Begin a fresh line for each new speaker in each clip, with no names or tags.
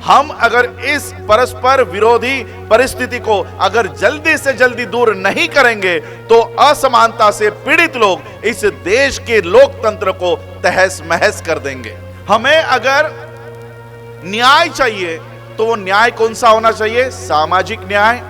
हम अगर इस परस्पर विरोधी परिस्थिति को अगर जल्दी से जल्दी दूर नहीं करेंगे तो असमानता से पीड़ित लोग इस देश के लोकतंत्र को तहस महस कर देंगे। हमें अगर न्याय चाहिए तो वो न्याय कौन सा होना चाहिए? सामाजिक न्याय,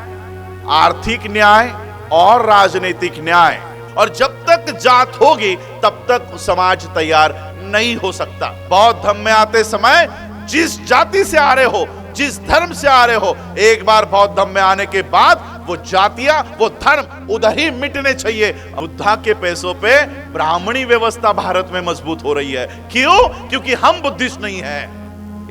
आर्थिक न्याय और राजनीतिक न्याय। और जब तक जात होगी तब तक समाज तैयार नहीं हो सकता। बौद्ध धर्म में आते समय जिस जाति से आ रहे हो, जिस धर्म से आ रहे हो, एक बार बौद्ध धर्म में आने के बाद वो जातियां, वो धर्म उधर ही मिटने चाहिए। बुद्धा के पैसों पे ब्राह्मणी व्यवस्था भारत में मजबूत हो रही है। क्यों? क्योंकि हम बुद्धिस्ट नहीं है।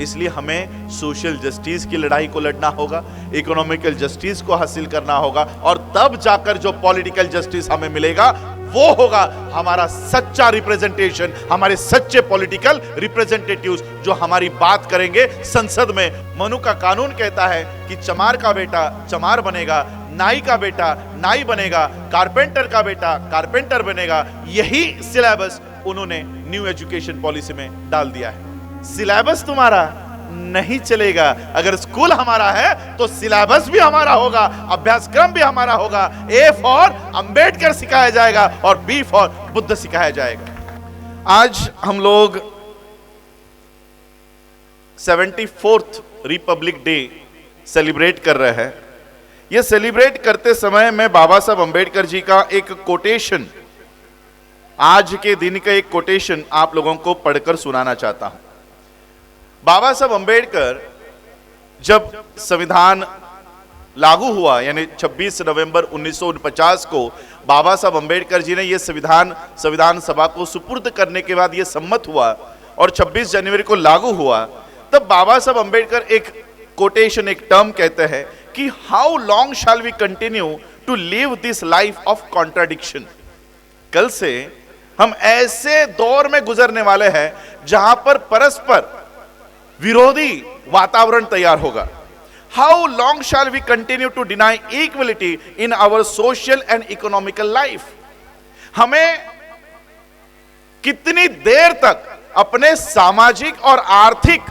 इसलिए हमें सोशल जस्टिस की लड़ाई को लड़ना होगा, इकोनॉमिकल जस्टिस को हासिल करना होगा, और तब जाकर जो पॉलिटिकल जस्टिस हमें मिलेगा वो होगा हमारा सच्चा रिप्रेजेंटेशन, हमारे सच्चे पॉलिटिकल रिप्रेजेंटेटिव्स जो हमारी बात करेंगे संसद में। मनु का कानून कहता है कि चमार का बेटा चमार बनेगा, नाई का बेटा नाई बनेगा, कारपेंटर का बेटा कारपेंटर बनेगा। यही सिलेबस उन्होंने न्यू एजुकेशन पॉलिसी में डाल दिया है। सिलेबस तुम्हारा नहीं चलेगा, अगर स्कूल हमारा है तो सिलेबस भी हमारा होगा, अभ्यासक्रम भी हमारा होगा। ए फॉर अंबेडकर सिखाया जाएगा और बी फॉर बुद्ध सिखाया जाएगा। आज हम लोग 74th रिपब्लिक डे सेलिब्रेट कर रहे हैं। यह सेलिब्रेट करते समय मैं बाबा साहब अंबेडकर जी का एक कोटेशन, आज के दिन का एक कोटेशन आप लोगों को पढ़कर सुनाना चाहता हूं। बाबा साहब अंबेडकर जब संविधान लागू हुआ, यानी 26 नवंबर 1949 को बाबा साहब अंबेडकर जी ने यह संविधान सभा को सुपुर्द करने के बाद यह सम्मत हुआ और 26 जनवरी को लागू हुआ, तब बाबा साहब अंबेडकर एक कोटेशन, एक टर्म कहते हैं कि how long shall we continue to live this life of contradiction. कल से हम ऐसे दौर में गुजरने वाले हैं जहां पर परस्पर विरोधी वातावरण तैयार होगा। How long shall we continue to deny equality in our social and economical life. हमें कितनी देर तक अपने सामाजिक और आर्थिक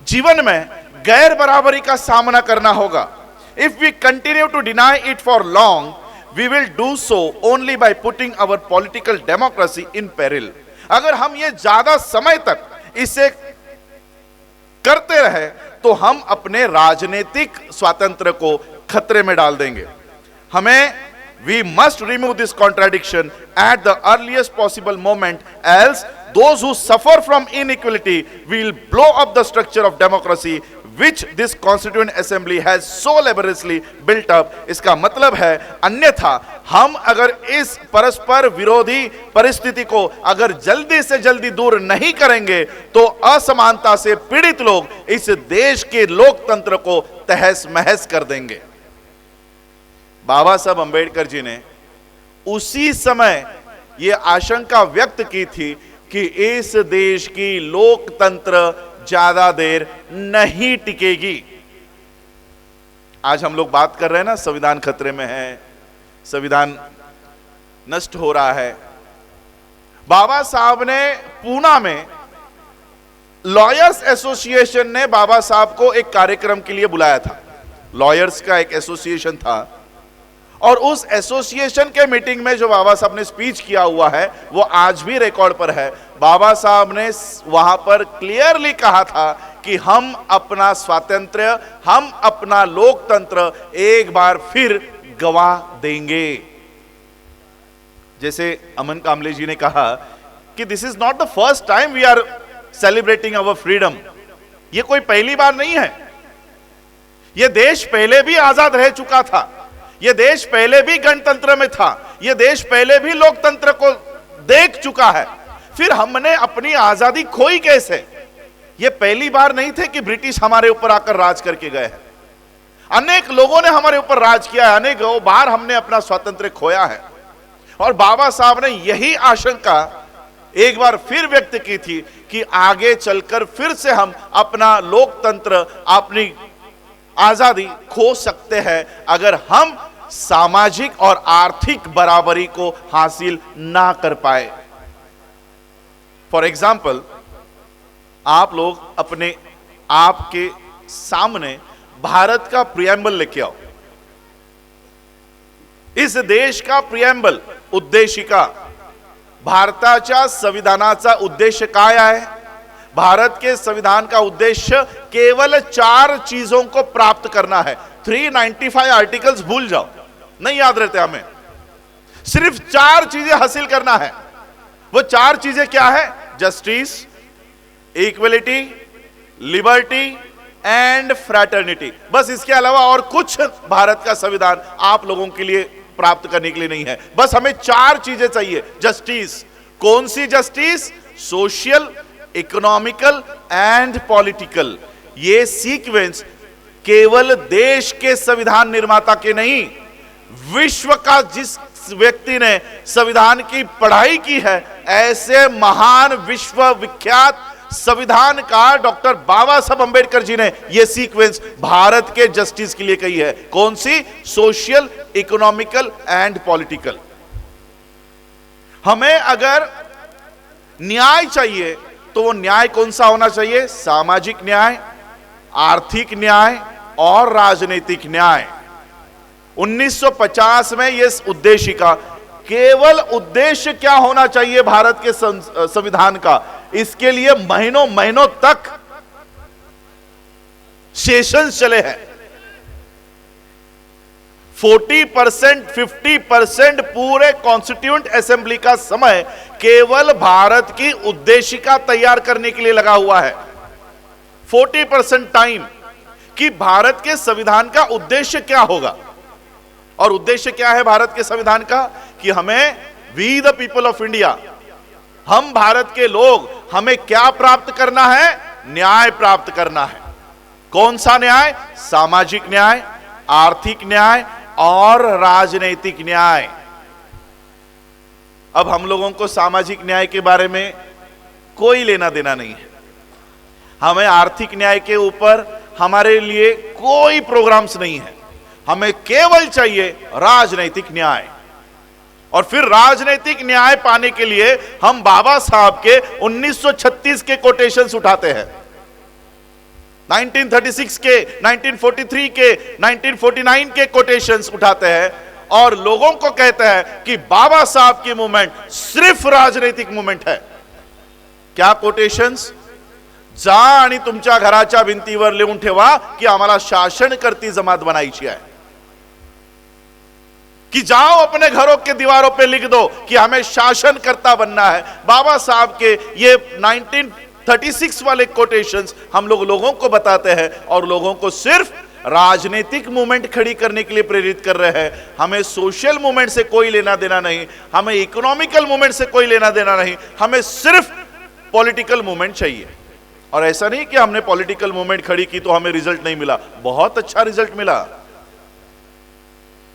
जीवन में गैर बराबरी का सामना करना होगा? If we continue to deny it for long, we will do so only by putting our political democracy in peril. अगर हम ये ज्यादा समय तक इसे करते रहे तो हम अपने राजनीतिक स्वातंत्र को खतरे में डाल देंगे। हमें we must remove this contradiction at the earliest possible moment, else those who suffer from inequality will blow up the structure of democracy which this constituent assembly has so laboriously built up। इसका मतलब है अन्यथा हम अगर इस परस्पर विरोधी परिस्थिति को अगर जल्दी से जल्दी दूर नहीं करेंगे तो असमानता से पीड़ित लोग इस देश के लोकतंत्र को तहस महस कर देंगे। बाबा साहब अंबेडकर जी ने उसी समय यह आशंका व्यक्त की थी कि इस देश की लोकतंत्र ज्यादा देर नहीं टिकेगी। आज हम लोग बात कर रहे हैं ना, संविधान खतरे में है, संविधान नष्ट हो रहा है। बाबा साहब ने पूना में लॉयर्स एसोसिएशन ने बाबा साहब को एक कार्यक्रम के लिए बुलाया था। लॉयर्स का एक एसोसिएशन था और उस एसोसिएशन के मीटिंग में जो बाबा साहब ने स्पीच किया हुआ है वो आज भी रिकॉर्ड पर है। बाबा साहब ने वहां पर क्लियरली कहा था कि हम अपना स्वातंत्र्य, हम अपना लोकतंत्र एक बार फिर गवा देंगे। जैसे अमन कामले जी ने कहा कि this is not the first time we are celebrating our freedom. ये कोई पहली बार नहीं है। यह देश पहले भी आजाद रह चुका था, यह देश पहले भी गणतंत्र में था, यह देश पहले भी लोकतंत्र को देख चुका है। फिर हमने अपनी आजादी खोई कैसे? यह पहली बार नहीं थे कि ब्रिटिश हमारे ऊपर आकर राज करके गए हैं। अनेक लोगों ने हमारे ऊपर राज किया है, अनेक बार हमने अपना स्वातंत्र्य खोया है। और बाबा साहब ने यही आशंका एक बार फिर व्यक्त की थी कि आगे चलकर फिर से हम अपना लोकतंत्र, अपनी आजादी खो सकते हैं अगर हम सामाजिक और आर्थिक बराबरी को हासिल ना कर पाए। फॉर एग्जाम्पल, आप लोग अपने आप के सामने भारत का प्रियम्बल लेके आओ। इस देश का प्रियम्बल, उद्देशिका, भारताच्या संविधानाचा उद्देश्य काय आहे? भारत के संविधान का उद्देश्य केवल 4 चीजों को प्राप्त करना है। 395 आर्टिकल्स भूल जाओ, नहीं याद रहते हमें। सिर्फ 4 चीजें हासिल करना है। वो 4 चीजें क्या है? Justice, equality, liberty and fraternity. बस इसके अलावा और कुछ भारत का संविधान आप लोगों के लिए प्राप्त करने के लिए नहीं है। बस हमें 4 चीजें चाहिए। जस्टिस, कौन सी justice? Social, economical and political. ये सीक्वेंस केवल देश के संविधान निर्माता के नहीं, विश्व का जिस व्यक्ति ने संविधान की पढ़ाई की है, ऐसे महान विश्व विख्यात संविधान का डॉक्टर बाबा साहब अंबेडकर जी ने यह सीक्वेंस भारत के जस्टिस के लिए कही है। कौन सी? Social, economical and political. हमें अगर न्याय चाहिए तो वो न्याय कौन सा होना चाहिए? सामाजिक न्याय, आर्थिक न्याय और राजनीतिक न्याय। 1950 में यह उद्देशिका, केवल उद्देश्य क्या होना चाहिए भारत के संविधान का, इसके लिए महीनों महीनों तक सेशंस चले हैं। 40%, 50% पूरे कॉन्स्टिट्यूएंट असेंबली का समय केवल भारत की उद्देशिका तैयार करने के लिए लगा हुआ है। 40% टाइम कि भारत के संविधान का उद्देश्य क्या होगा। और उद्देश्य क्या है भारत के संविधान का? कि हमें, we the people of India, हम भारत के लोग, हमें क्या प्राप्त करना है? न्याय प्राप्त करना है। कौन सा न्याय? सामाजिक न्याय, आर्थिक न्याय और राजनीतिक न्याय। अब हम लोगों को सामाजिक न्याय के बारे में कोई लेना देना नहीं है। हमें आर्थिक न्याय के ऊपर हमारे लिए कोई प्रोग्राम्स नहीं है। हमें केवल चाहिए राजनीतिक न्याय। और फिर राजनीतिक न्याय पाने के लिए हम बाबा साहब के 1936 के कोटेशंस उठाते हैं, 1936 के, 1943 के, 1949 के कोटेशंस उठाते हैं और लोगों को कहते हैं कि बाबा साहब की मूवमेंट सिर्फ राजनीतिक मूवमेंट है। क्या कोटेशंस? जा आणि तुमच्या घराच्या भिंतीवर लिहून ठेवा की आम्हाला शासन करती जमात बनायची आहे, कि जाओ अपने घरों के दीवारों पे लिख दो कि हमें शासनकर्ता बनना है। बाबा साहब के ये 1936 वाले कोटेशंस हम लोगों को बताते हैं और लोगों को सिर्फ राजनीतिक मूवमेंट खड़ी करने के लिए प्रेरित कर रहे हैं। हमें सोशल मूवमेंट से कोई लेना देना नहीं, हमें इकोनॉमिकल मूवमेंट से कोई लेना देना नहीं, हमें सिर्फ पॉलिटिकल मूवमेंट चाहिए। और ऐसा नहीं कि हमने पॉलिटिकल मूवमेंट खड़ी की तो हमें रिजल्ट नहीं मिला, बहुत अच्छा रिजल्ट मिला,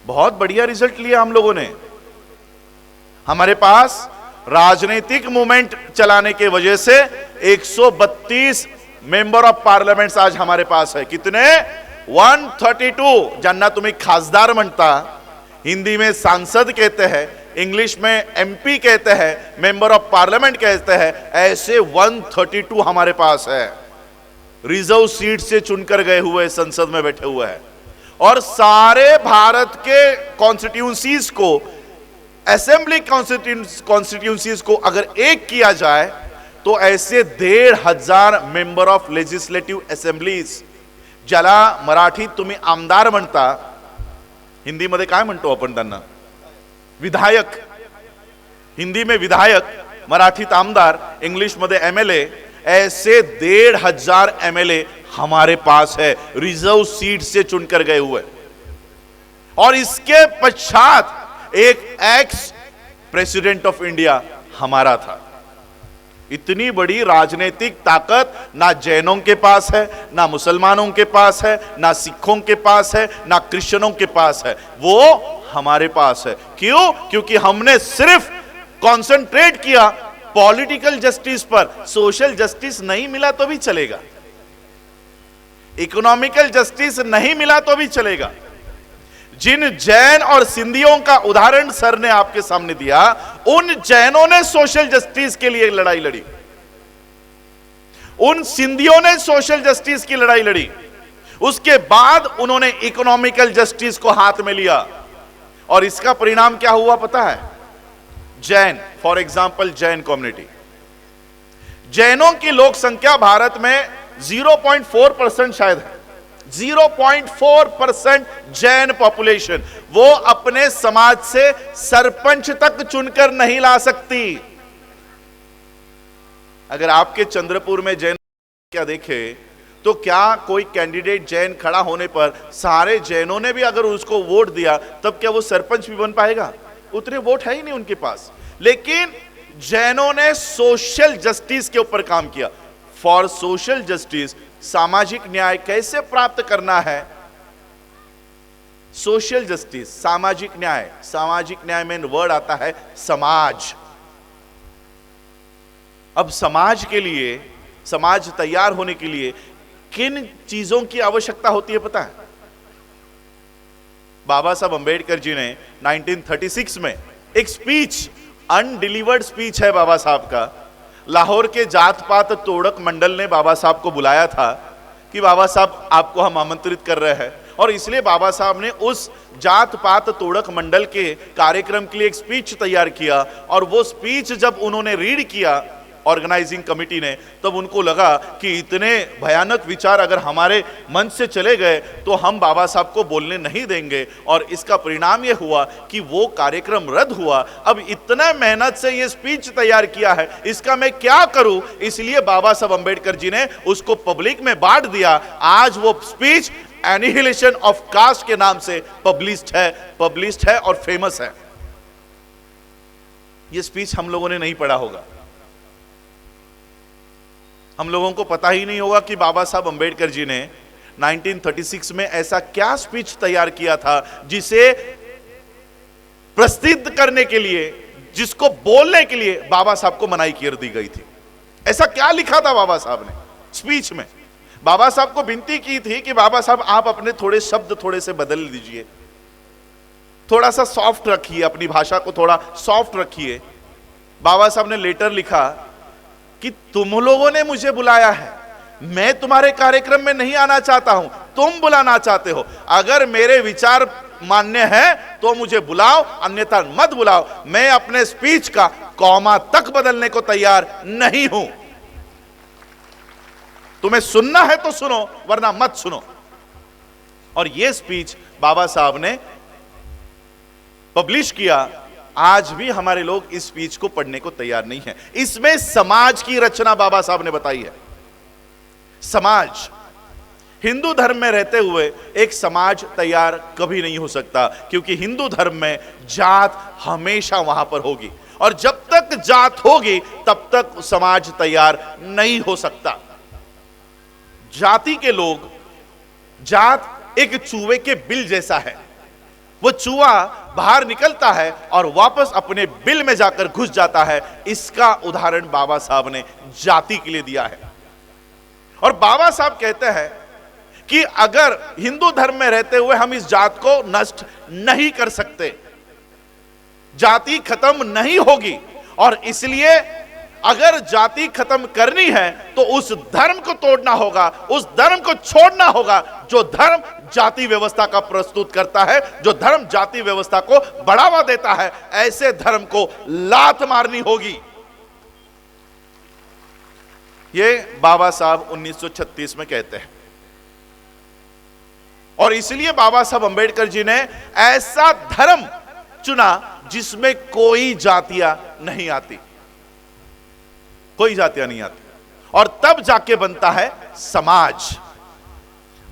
बहुत बढ़िया रिजल्ट लिया हम लोगों ने। हमारे पास राजनीतिक मूवमेंट चलाने के वजह से 132 मेंबर ऑफ पार्लियामेंट्स आज हमारे पास है। कितने? 132, ज्यांना तुम्ही खासदार म्हणता, हिंदी में सांसद कहते हैं, इंग्लिश में एमपी कहते हैं, मेंबर ऑफ पार्लियामेंट कहते हैं, ऐसे 132 हमारे पास है। रिजर्व सीट से चुनकर गए हुए संसद में बैठे हुए हैं। और सारे भारत के कॉन्स्टिट्यूंसीज को, असेंबली कॉन्स्टिट्यूंसीज को अगर एक किया जाए तो ऐसे 1,500 मेंबर ऑफ लेजिस्लेटिव्ह असेंब्लीज, ज्याला मराठीत तुम्ही आमदार म्हणता, हिंदीमध्ये काय म्हणतो आपण त्यांना? विधायक। हिंदी में विधायक, मराठीत आमदार, इंग्लिश मध्ये एमएलए, ऐसे 1,500 एमएलए हमारे पास है, रिजर्व सीट से चुनकर गए हुए। और इसके पश्चात एक एक्स प्रेसिडेंट ऑफ इंडिया हमारा था। इतनी बड़ी राजनीतिक ताकत ना जैनों के पास है, ना मुसलमानों के पास है, ना सिखों के पास है, ना क्रिश्चियनों के पास है, वो हमारे पास है। क्यों? क्योंकि हमने सिर्फ कंसंट्रेट किया पॉलिटिकल जस्टिस पर। सोशल जस्टिस नहीं मिला तो भी चलेगा, इकोनॉमिकल जस्टिस नहीं मिला तो भी चलेगा। जिन जैन और सिंधियों का उदाहरण सर ने आपके सामने दिया, उन जैनों ने सोशल जस्टिस के लिए लड़ाई लड़ी, उन सिंधियों ने सोशल जस्टिस की लड़ाई लड़ी। उसके बाद उन्होंने इकोनॉमिकल जस्टिस को हाथ में लिया, और इसका परिणाम क्या हुआ पता है? Jain, for example Jain community, जैनों की लोक संख्या भारत में 0.4% शायद है, 0.4% जैन पॉपुलेशन, वो अपने समाज से सरपंच तक चुनकर नहीं ला सकती। अगर आपके चंद्रपुर में जैन क्या देखे तो क्या कोई कैंडिडेट जैन खड़ा होने पर सारे जैनों ने भी अगर उसको वोट दिया तब क्या वो सरपंच भी बन पाएगा? उतने वोट है ही नहीं उनके पास। लेकिन जैनों ने सोशल जस्टिस के ऊपर काम किया। फॉर सोशल जस्टिस, सामाजिक न्याय कैसे प्राप्त करना है? सोशल जस्टिस, सामाजिक न्याय, सामाजिक न्याय में वर्ड आता है समाज। अब समाज के लिए, समाज तैयार होने के लिए किन चीजों की आवश्यकता होती है पता है? बाबा साहब अंबेडकर जी ने 1936 में एक स्पीच, अनडिलीवर्ड स्पीच है बाबा साहब का, लाहौर के जात पात तोड़क मंडल ने बाबा साहब को बुलाया था कि बाबा साहब आपको हम आमंत्रित कर रहे हैं, और इसलिए बाबा साहब ने उस जात पात तोड़क मंडल के कार्यक्रम के लिए एक स्पीच तैयार किया। और वो स्पीच जब उन्होंने रीड किया ऑर्गेनाइजिंग कमिटी ने, तब उनको लगा कि इतने भयानक विचार अगर हमारे मन से चले गए तो हम बाबा साहब को बोलने नहीं देंगे, और इसका परिणाम यह हुआ कि वो कार्यक्रम रद्द हुआ। अब इतना मेहनत से ये स्पीच तैयार किया है, इसका मैं क्या करूं? इसलिए बाबा साहब अंबेडकर जी ने उसको पब्लिक में बांट दिया। आज वो स्पीच एनिहिलेशन ऑफ कास्ट के नाम से पब्लिश्ड है और फेमस है। ये स्पीच हम लोगों ने नहीं पढ़ा होगा, हम लोगों को पता ही नहीं होगा कि बाबा साहब अंबेडकर जी ने 1936 में ऐसा क्या स्पीच तैयार किया था जिसे प्रसिद्ध करने के लिए, जिसको बोलने के लिए बाबा साहब को मनाही कर दी गई थी। ऐसा क्या लिखा था बाबा साहब ने स्पीच में? बाबा साहब को विनती की थी कि बाबा साहब आप अपने थोड़े शब्द थोड़े से बदल दीजिए, थोड़ा सा सॉफ्ट रखिए, अपनी भाषा को थोड़ा सॉफ्ट रखिए। बाबा साहब ने लेटर लिखा कि तुम लोगों ने मुझे बुलाया है, मैं तुम्हारे कार्यक्रम में नहीं आना चाहता हूं, तुम बुलाना चाहते हो। अगर मेरे विचार मान्य है तो मुझे बुलाओ, अन्यथा मत बुलाओ। मैं अपने स्पीच का कॉमा तक बदलने को तैयार नहीं हूं। तुम्हें सुनना है तो सुनो, वरना मत सुनो। और यह स्पीच बाबा साहब ने पब्लिश किया। आज भी हमारे लोग इस स्पीच को पढ़ने को तैयार नहीं है। इसमें समाज की रचना बाबा साहब ने बताई है। समाज, हिंदू धर्म में रहते हुए एक समाज तैयार कभी नहीं हो सकता, क्योंकि हिंदू धर्म में जात हमेशा वहां पर होगी, और जब तक जात होगी तब तक समाज तैयार नहीं हो सकता। जाति के लोग, जात एक चूहे के बिल जैसा है, वो चूहा बाहर निकलता है और वापस अपने बिल में जाकर घुस जाता है। इसका उदाहरण बाबा साहब ने जाति के लिए दिया है। और बाबा साहब कहते हैं कि अगर हिंदू धर्म में रहते हुए हम इस जात को नष्ट नहीं कर सकते, जाति खत्म नहीं होगी, और इसलिए अगर जाति खत्म करनी है तो उस धर्म को तोड़ना होगा, उस धर्म को छोड़ना होगा जो धर्म जाति व्यवस्था का प्रस्तुत करता है, जो धर्म जाति व्यवस्था को बढ़ावा देता है। ऐसे धर्म को लात मारनी होगी। ये बाबा साहब 1936 में कहते हैं, और इसलिए बाबा साहब अंबेडकर जी ने ऐसा धर्म चुना जिसमें कोई जातियां नहीं आती, कोई जातियां नहीं आती, और तब जाके बनता है समाज।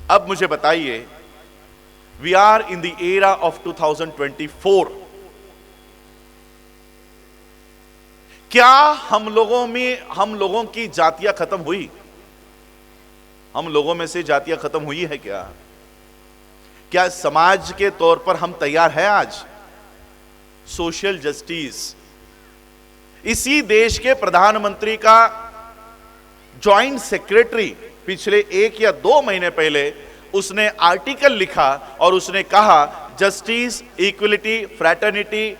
अब मुझे बताइए, we are in the era of 2024, क्या हम लोगों की जातियां खत्म हुई? हम लोगों में से जातियां खत्म हुई है क्या? क्या समाज के तौर पर हम तैयार हैं आज? सोशल जस्टिस, इसी देश के प्रधानमंत्री का जॉइंट सेक्रेटरी पिछले 1 या 2 महीने पहले उसने आर्टिकल लिखा और उसने कहा जस्टिस, इक्वलिटी, फ्रैटर्निटी,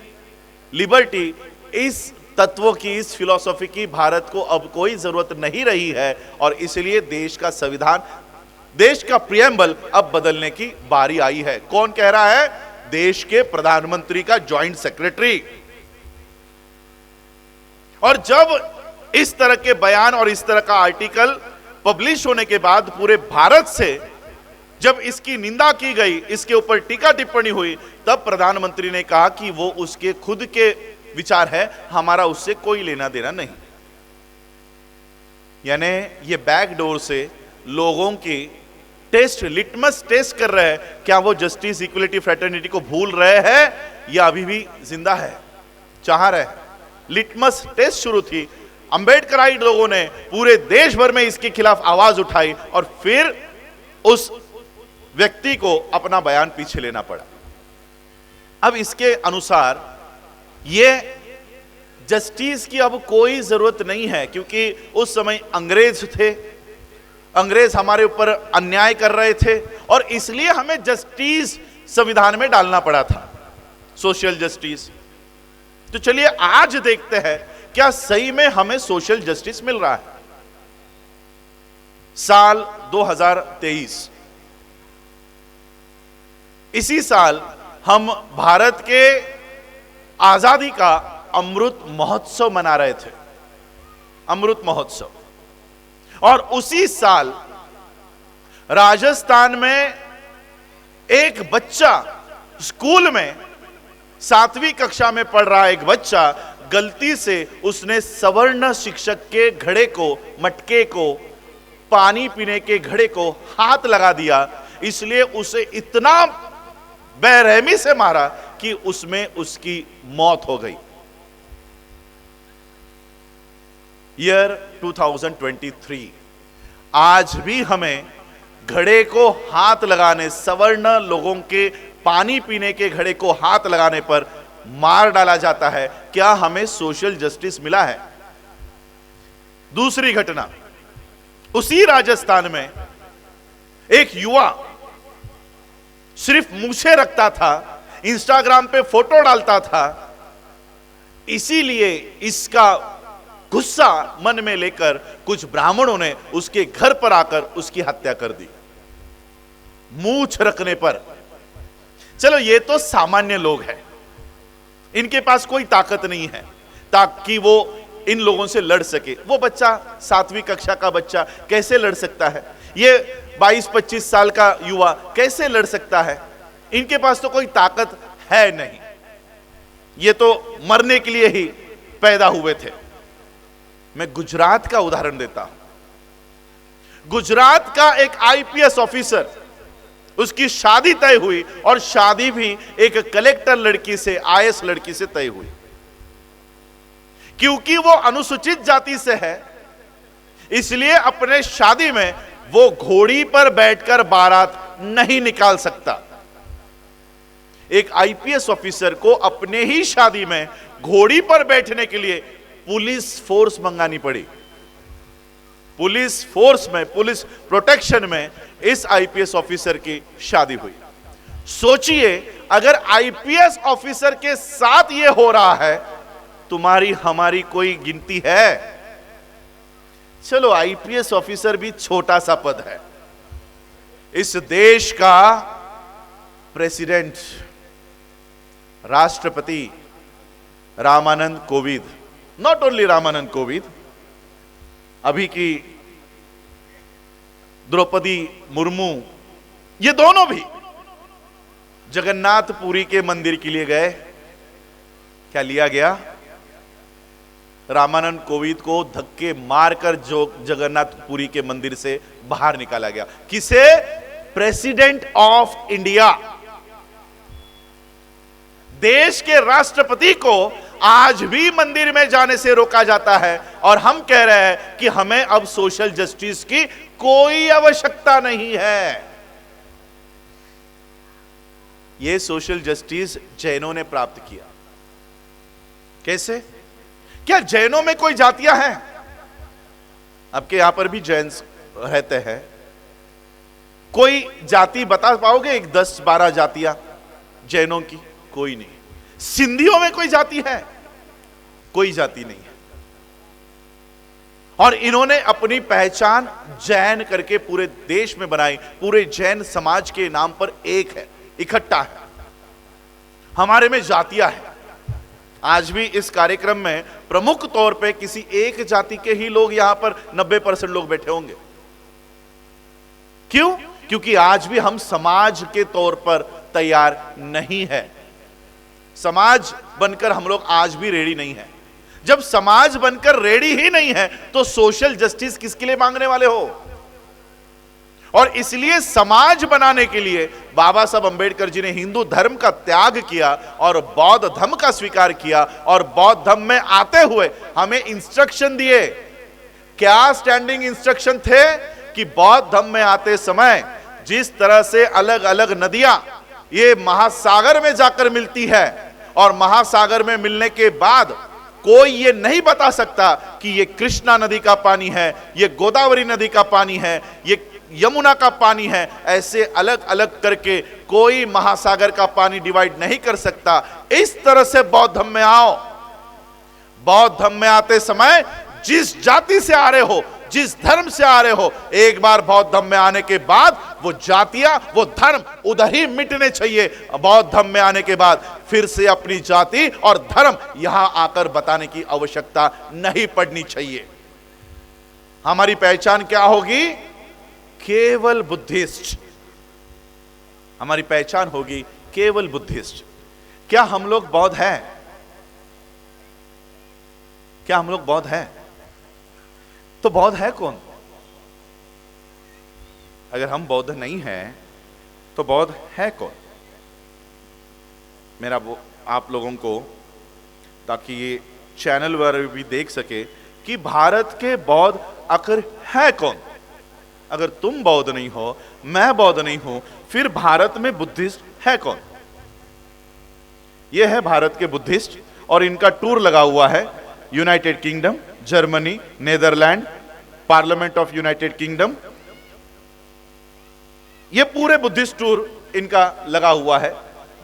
लिबर्टी, इस तत्वों की, इस फिलॉसफी की भारत को अब कोई जरूरत नहीं रही है, और इसलिए देश का संविधान देश का प्रियम्बल अब बदलने की बारी आई है। कौन कह रहा है? देश के प्रधानमंत्री का जॉइंट सेक्रेटरी। और जब इस तरह के बयान और इस तरह का आर्टिकल पब्लिश होने के बाद पूरे भारत से जब इसकी निंदा की गई, इसके ऊपर टीका टिप्पणी हुई, तब प्रधानमंत्री ने कहा कि वो उसके खुद के विचार है, हमारा उससे कोई लेना देना नहीं। यानी ये बैकडोर से लोगों की टेस्ट, लिटमस टेस्ट कर रहे हैं, क्या वो जस्टिस, इक्वलिटी, फ्रेटर्निटी को भूल रहे हैं या अभी भी जिंदा है, चाह रहे हैं। लिटमस टेस्ट शुरू थी। अंबेडकराइट लोगों ने पूरे देश भर में इसके खिलाफ आवाज उठाई और फिर उस व्यक्ति को अपना बयान पीछे लेना पड़ा। अब इसके अनुसार ये जस्टिस की अब कोई जरूरत नहीं है, क्योंकि उस समय अंग्रेज थे, अंग्रेज हमारे ऊपर अन्याय कर रहे थे और इसलिए हमें जस्टिस संविधान में डालना पड़ा था, सोशल जस्टिस। तो चलिए आज देखते हैं क्या सही में हमें सोशल जस्टिस मिल रहा है। साल 2023, इसी साल हम भारत के आजादी का अमृत महोत्सव मना रहे थे, अमृत महोत्सव। और उसी साल राजस्थान में एक बच्चा स्कूल में 7वीं कक्षा में पढ़ रहा एक बच्चा, गलती से उसने सवर्ण शिक्षक के घड़े को, मटके को, पानी पीने के घड़े को हाथ लगा दिया। इसलिए उसे इतना बेरहमी से मारा कि उसमें उसकी मौत हो गई। ईयर 2023, आज भी हमें घड़े को हाथ लगाने, सवर्ण लोगों के पानी पीने के घड़े को हाथ लगाने पर मार डाला जाता है। क्या हमें सोशल जस्टिस मिला है? दूसरी घटना, उसी राजस्थान में एक युवा सिर्फ मूछें रखता था, इंस्टाग्राम पे फोटो डालता था, इसीलिए इसका गुस्सा मन में लेकर कुछ ब्राह्मणों ने उसके घर पर आकर उसकी हत्या कर दी, मूछ रखने पर। चलो ये तो सामान्य लोग हैं, इनके पास कोई ताकत नहीं है ताकि वो इन लोगों से लड़ सके। वो बच्चा 7वीं कक्षा का बच्चा कैसे लड़ सकता है? ये 22-25 साल का युवा कैसे लड़ सकता है? इनके पास तो कोई ताकत है नहीं, ये तो मरने के लिए ही पैदा हुए थे। मैं गुजरात का उदाहरण देता हूं। गुजरात का एक आईपीएस ऑफिसर, उसकी शादी तय हुई और शादी भी एक कलेक्टर लड़की से, आईएएस लड़की से तय हुई। क्योंकि वो अनुसूचित जाति से है, इसलिए अपने शादी में वो घोड़ी पर बैठकर बारात नहीं निकाल सकता। एक आईपीएस ऑफिसर को अपने ही शादी में घोड़ी पर बैठने के लिए पुलिस फोर्स मंगानी पड़ी। पुलिस फोर्स में, पुलिस प्रोटेक्शन में इस आईपीएस ऑफिसर की शादी हुई। सोचिए, अगर आईपीएस ऑफिसर के साथ ये हो रहा है, तुम्हारी हमारी कोई गिनती है? चलो आईपीएस ऑफिसर भी छोटा सा पद है। इस देश का प्रेसिडेंट, राष्ट्रपति रामानंद कोविंद, नॉट ओनली रामानंद कोविंद, अभी की द्रौपदी मुर्मू, ये दोनों भी जगन्नाथपुरी के मंदिर के लिए गए। क्या लिया गया? रामानंद कोविंद को धक्के मारकर जो जगन्नाथपुरी के मंदिर से बाहर निकाला गया। किसे? प्रेसिडेंट ऑफ इंडिया, देश के राष्ट्रपति को आज भी मंदिर में जाने से रोका जाता है। और हम कह रहे हैं कि हमें अब सोशल जस्टिस की कोई आवश्यकता नहीं है। यह सोशल जस्टिस जैनों ने प्राप्त किया। कैसे? क्या जैनों में कोई जातियां हैं? आपके यहां पर भी जैन रहते हैं, कोई जाति बता पाओगे? एक 10-12 जातियां जैनों की? कोई नहीं। सिंधियों में कोई जाति है? कोई जाति नहीं है। और इन्होंने अपनी पहचान जैन करके पूरे देश में बनाई, पूरे जैन समाज के नाम पर एक है, इकट्ठा है। हमारे में जातियां हैं। आज भी इस कार्यक्रम में प्रमुख तौर पे किसी एक जाति के ही लोग यहां पर 90% लोग बैठे होंगे। क्यों? क्योंकि आज भी हम समाज के तौर पर तैयार नहीं है। समाज बनकर हम लोग आज भी रेडी नहीं है। जब समाज बनकर रेडी ही नहीं है तो सोशल जस्टिस किसके लिए मांगने वाले हो? और इसलिए समाज बनाने के लिए बाबा साहब अंबेडकर जी ने हिंदू धर्म का त्याग किया और बौद्ध धर्म का स्वीकार किया, और बौद्ध धर्म में आते हुए हमें इंस्ट्रक्शन दिए। क्या स्टैंडिंग इंस्ट्रक्शन थे? कि बौद्ध धर्म में आते समय जिस तरह से अलग अलग नदियां ये महासागर में जाकर मिलती है, और महासागर में मिलने के बाद कोई ये नहीं बता सकता कि ये कृष्णा नदी का पानी है, ये गोदावरी नदी का पानी है, ये यमुना का पानी है, ऐसे अलग अलग करके कोई महासागर का पानी डिवाइड नहीं कर सकता। इस तरह से बौद्ध धर्म में आओ। बौद्ध धर्म में आते समय जिस जाति से आ रहे हो, जिस धर्म से आ रहे हो, एक बार बौद्ध धर्म में आने के बाद वो जातियां, वो धर्म उधर ही मिटने चाहिए। बौद्ध धर्म में आने के बाद फिर से अपनी जाति और धर्म यहां आकर बताने की आवश्यकता नहीं पड़नी चाहिए। हमारी पहचान क्या होगी? केवल बुद्धिस्ट। हमारी पहचान होगी केवल बुद्धिस्ट। क्या हम लोग बौद्ध हैं? क्या हम लोग बौद्ध हैं? तो बौद्ध है कौन? अगर हम बौद्ध नहीं हैं तो बौद्ध है कौन? मेरा वो आप लोगों को, ताकि ये चैनल पर भी देख सके कि भारत के बौद्ध आखिर है कौन। अगर तुम बौद्ध नहीं हो, मैं बौद्ध नहीं हूं, फिर भारत में बुद्धिस्ट है कौन? यह है भारत के बुद्धिस्ट, और इनका टूर लगा हुआ है United kingdom, Germany, Netherland, parliament of United kingdom. यह पूरे बुद्धिस्ट टूर इनका लगा हुआ है,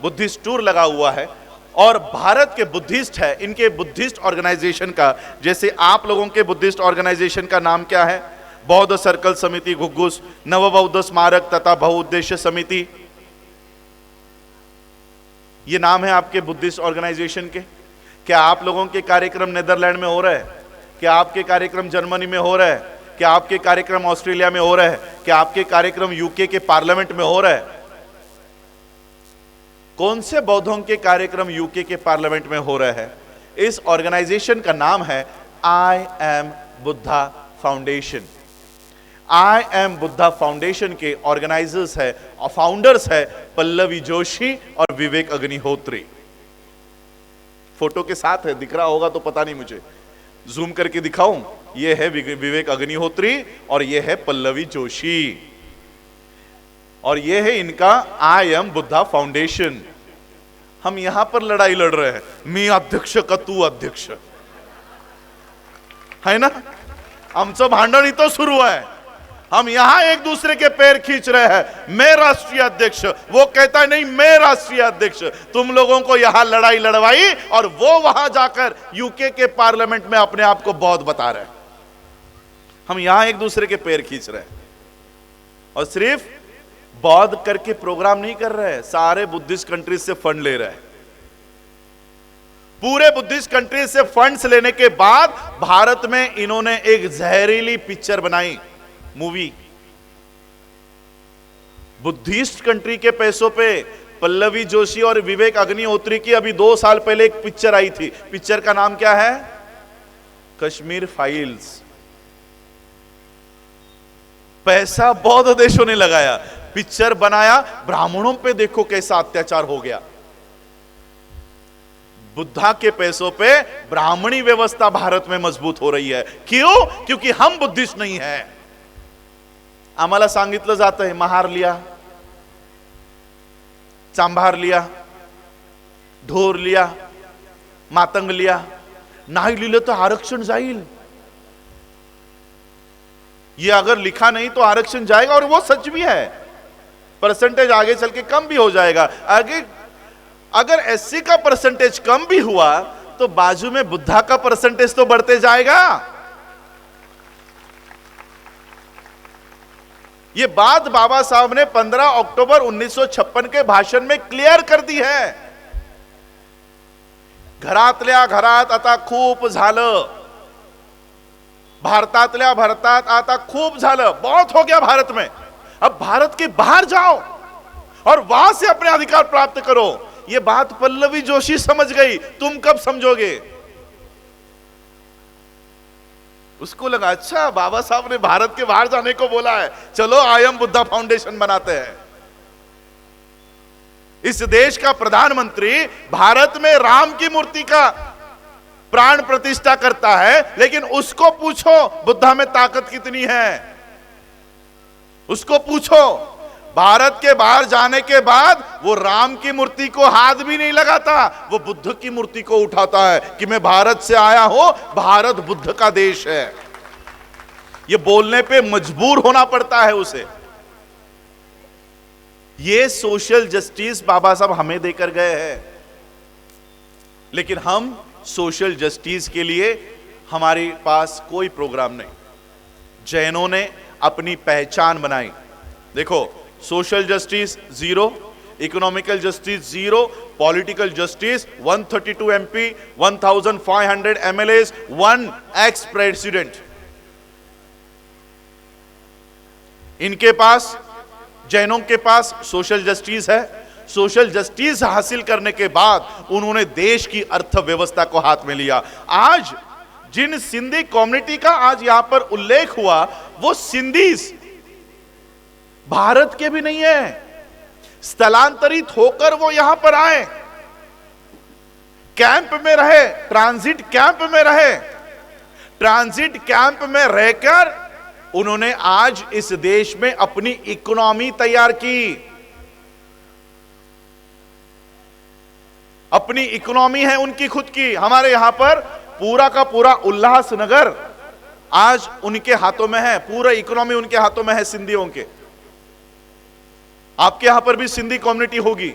बुद्धिस्ट टूर लगा हुआ है। और भारत के बुद्धिस्ट है, इनके बुद्धिस्ट ऑर्गेनाइजेशन का, जैसे आप लोगों के बुद्धिस्ट ऑर्गेनाइजेशन का नाम क्या है? बौद्ध सर्कल समिति घुग्गुस, नव बौद्ध स्मारक तथा बहुउद्देश्य समिति, ये नाम है आपके बुद्धिस्ट ऑर्गेनाइजेशन के। क्या आप लोगों के कार्यक्रम नेदरलैंड में हो रहे हैं? क्या आपके कार्यक्रम जर्मनी में हो रहे हैं? क्या आपके कार्यक्रम ऑस्ट्रेलिया में हो रहे हैं? क्या आपके कार्यक्रम यूके के पार्लियामेंट में हो रहे हैं? कौन से बौद्धों के कार्यक्रम यूके के पार्लियामेंट में हो रहे हैं? इस ऑर्गेनाइजेशन का नाम है I am Buddha foundation. I am Buddha foundation के ऑर्गेनाइजर्स है और फाउंडर्स है पल्लवी जोशी और विवेक अग्निहोत्री। फोटो के साथ है, दिख रहा होगा तो पता नहीं, मुझे जूम करके दिखाऊं। ये है विवेक अग्निहोत्री और ये है पल्लवी जोशी, और ये है इनका आई एम बुद्धा फाउंडेशन। हम यहां पर लड़ाई लड़ रहे हैं, मी अध्यक्ष का तू अध्यक्ष, है ना? आमचं भांडण इथं सुरू है। हम यहां एक दूसरे के पैर खींच रहे हैं, मैं राष्ट्रीय अध्यक्ष, वो कहता है नहीं मैं राष्ट्रीय अध्यक्ष। तुम लोगों को यहां लड़ाई लड़वाई और वो वहां जाकर यूके के पार्लियामेंट में अपने आप को बौद्ध बता रहे हैं। हम यहां एक दूसरे के पैर खींच रहे हैं, और सिर्फ बौद्ध करके प्रोग्राम नहीं कर रहे हैं, सारे बुद्धिस्ट कंट्रीज से फंड ले रहे हैं। पूरे बुद्धिस्ट कंट्रीज से फंड्स लेने के बाद भारत में इन्होंने एक जहरीली पिक्चर बनाई, मूवी। बुद्धिस्ट कंट्री के पैसों पे पल्लवी जोशी और विवेक अग्निहोत्री की अभी 2 साल पहले एक पिक्चर आई थी। पिक्चर का नाम क्या है? कश्मीर फाइल्स। पैसा बौद्ध देशों ने लगाया, पिक्चर बनाया, ब्राह्मणों पे देखो कैसा अत्याचार हो गया। बुद्धा के पैसों पे ब्राह्मणी व्यवस्था भारत में मजबूत हो रही है। क्यों? क्योंकि हम बुद्धिस्ट नहीं है। आम्हाला सांगितलं जातं है महार लिया, चांभार लिया, ढोर लिया, मातंग लिया, नहीं लिहिलं तो आरक्षण जाईल। ये अगर लिखा नहीं तो आरक्षण जाएगा, और वो सच भी है। परसेंटेज आगे चल के कम भी हो जाएगा। आगे अगर एससी का परसेंटेज कम भी हुआ तो बाजू में बुद्धा का परसेंटेज तो बढ़ते जाएगा। ये बात बाबा साहब ने 15 अक्टूबर 1956 के भाषण में क्लियर कर दी है। घरातल्या घरात आता खूप झालं, भारतातल्या भारतात आता खूप झालं, बहुत हो गया भारत में, अब भारत के बाहर जाओ और वहां से अपने अधिकार प्राप्त करो। ये बात पल्लवी जोशी समझ गई, तुम कब समझोगे? उसको लगा अच्छा बाबा साहब ने भारत के बाहर जाने को बोला है, चलो आई एम बुद्धा फाउंडेशन बनाते हैं। इस देश का प्रधानमंत्री भारत में राम की मूर्ति का प्राण प्रतिष्ठा करता है, लेकिन उसको पूछो बुद्धा में ताकत कितनी है, उसको पूछो। भारत के बाहर जाने के बाद वो राम की मूर्ति को हाथ भी नहीं लगाता, वो बुद्ध की मूर्ति को उठाता है कि मैं भारत से आया हूं, भारत बुद्ध का देश है। ये बोलने पे मजबूर होना पड़ता है उसे। ये सोशल जस्टिस बाबा साहब हमें देकर गए हैं, लेकिन हम सोशल जस्टिस के लिए हमारे पास कोई प्रोग्राम नहीं। जैनों ने अपनी पहचान बनाई, देखो social justice 0, economical justice 0, political justice 132 MP, 1500 MLAs, 1 ex president. इनके पास, जैनों के पास सोशल जस्टिस है। सोशल जस्टिस हासिल करने के बाद उन्होंने देश की अर्थव्यवस्था को हाथ में लिया। आज जिन सिंधी कम्युनिटी का आज यहां पर उल्लेख हुआ, वो सिंधीज भारत के भी नहीं है, स्थलांतरित होकर वो यहां पर आए, कैंप में रहे, ट्रांजिट कैंप में रहे। ट्रांजिट कैंप में रहकर उन्होंने आज इस देश में अपनी इकोनॉमी तैयार की। अपनी इकोनॉमी है उनकी खुद की। हमारे यहां पर पूरा का पूरा उल्लासनगर आज उनके हाथों में है, पूरा इकोनॉमी उनके हाथों में है सिंधियों के। आपके यहां पर भी सिंधी कम्युनिटी होगी।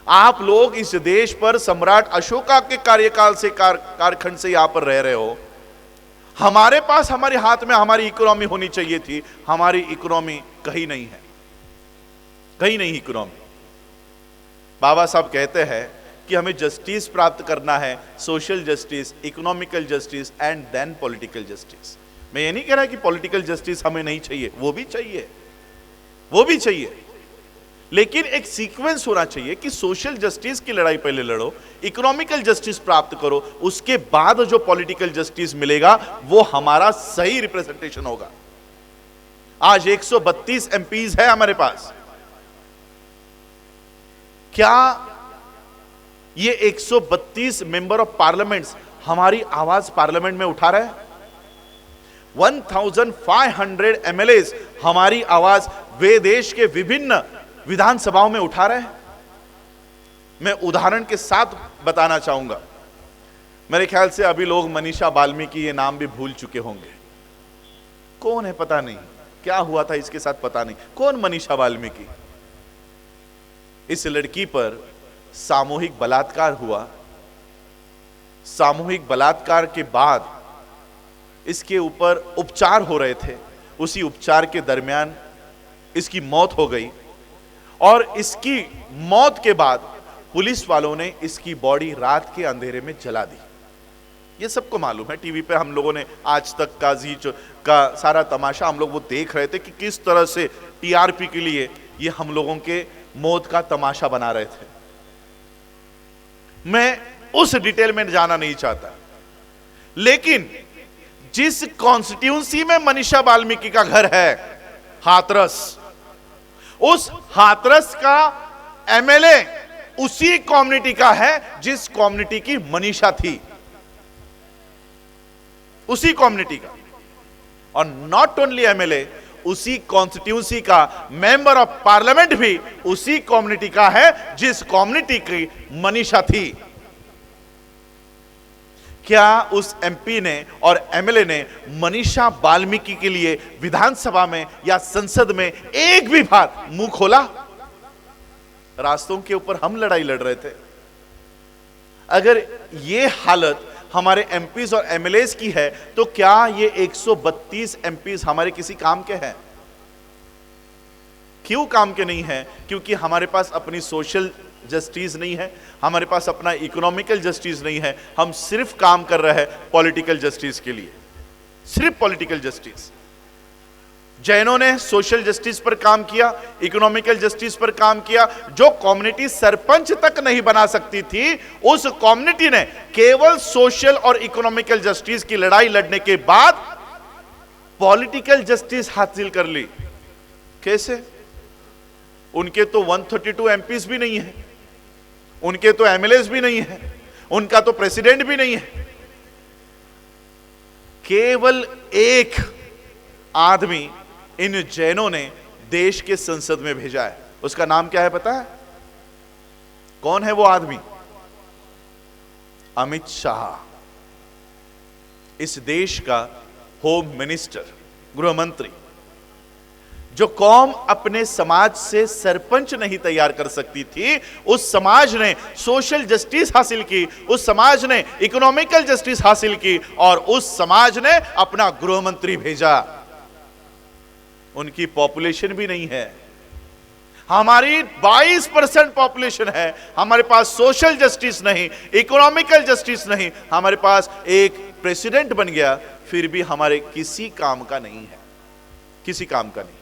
आप लोग इस देश पर सम्राट अशोका के कार्यकाल से कारखंड से यहां पर रह रहे हो। हमारे पास हमारे हाथ में हमारी इकोनॉमी होनी चाहिए थी, हमारी इकोनॉमी कहीं नहीं है, कहीं नहीं इकोनॉमी। बाबा साहब कहते हैं कि हमें जस्टिस प्राप्त करना है, social justice, economical justice and then political justice. मैं ये नहीं कह रहा कि पॉलिटिकल जस्टिस हमें नहीं चाहिए, वो भी चाहिए, वो भी चाहिए, लेकिन एक सीक्वेंस होना चाहिए कि सोशल जस्टिस की लड़ाई पहले लड़ो, इकोनॉमिकल जस्टिस प्राप्त करो, उसके बाद जो पॉलिटिकल जस्टिस मिलेगा वो हमारा सही रिप्रेजेंटेशन होगा। आज 132 MPs है हमारे पास। क्या ये 132 मेंबर ऑफ पार्लियामेंट्स हमारी आवाज पार्लियामेंट में उठा रहे हैं? 1500 MLAs हमारी आवाज वे देश के विभिन्न विधानसभाओं में उठा रहे हैं। मैं उदाहरण के साथ बताना चाहूंगा। मेरे ख्याल से अभी लोग मनीषा वाल्मीकि ये नाम भी भूल चुके होंगे। कौन है पता नहीं, क्या हुआ था इसके साथ पता नहीं। कौन मनीषा वाल्मीकि? इस लड़की पर सामूहिक बलात्कार हुआ। सामूहिक बलात्कार के बाद इसके ऊपर उपचार हो रहे थे। उसी उपचार के दरमियान इसकी मौत हो गई और इसकी मौत के बाद पुलिस वालों ने इसकी बॉडी रात के अंधेरे में जला दी। ये सबको मालूम है, टीवी पे हम लोगों ने आज तक का जी का सारा तमाशा हम लोग वो देख रहे थे कि किस तरह से टीआरपी के लिए ये हम लोगों के मौत का तमाशा बना रहे थे। मैं उस डिटेल में जाना नहीं चाहता, लेकिन जिस कॉन्स्टिट्यूंसी में मनीषा वाल्मीकि का घर है, हाथरस, उस हाथरस का एमएलए उसी कम्युनिटी का है जिस कम्युनिटी की मनीषा थी, उसी कम्युनिटी का। और नॉट ओनली एमएलए, उसी कॉन्स्टिट्यूंसी का मेंबर ऑफ पार्लियामेंट भी उसी कम्युनिटी का है जिस कम्युनिटी की मनीषा थी। क्या उस एमपी ने और एमएलए ने मनीषा वाल्मीकि के लिए विधानसभा में या संसद में एक भी बार मुंह खोला? रास्तों के ऊपर हम लड़ाई लड़ रहे थे। अगर ये हालत हमारे एमपीज और एमएलएस की है, तो क्या ये 132 एमपीज हमारे किसी काम के हैं? क्यों काम के नहीं है? क्योंकि हमारे पास अपनी सोशल जस्टिस नहीं है, हमारे पास अपना इकोनॉमिकल जस्टिस नहीं है। हम सिर्फ काम कर रहे हैं पॉलिटिकल जस्टिस के लिए, सिर्फ पॉलिटिकल जस्टिस। जैनों ने सोशल जस्टिस पर काम किया, इकोनॉमिकल जस्टिस पर काम किया। जो कम्युनिटी सरपंच तक नहीं बना सकती थी, उस कम्युनिटी ने केवल सोशल और इकोनॉमिकल जस्टिस की लड़ाई लड़ने के बाद पॉलिटिकल जस्टिस हासिल कर ली। कैसे? उनके तो 132 एमपीज भी नहीं है, उनके तो एमएलएस भी नहीं है, उनका तो प्रेसिडेंट भी नहीं है। केवल एक आदमी इन जैनों ने देश के संसद में भेजा है। उसका नाम क्या है पता है? कौन है वो आदमी? अमित शाह, इस देश का होम मिनिस्टर, गृह मंत्री। जो कौम अपने समाज से सरपंच नहीं तैयार कर सकती थी, उस समाज ने सोशल जस्टिस हासिल की, उस समाज ने इकोनॉमिकल जस्टिस हासिल की, और उस समाज ने अपना गृह मंत्री भेजा। उनकी पॉपुलेशन भी नहीं है, हमारी 22% पॉपुलेशन है। हमारे पास सोशल जस्टिस नहीं, इकोनॉमिकल जस्टिस नहीं, हमारे पास एक प्रेसिडेंट बन गया, फिर भी हमारे किसी काम का नहीं है, किसी काम का नहीं।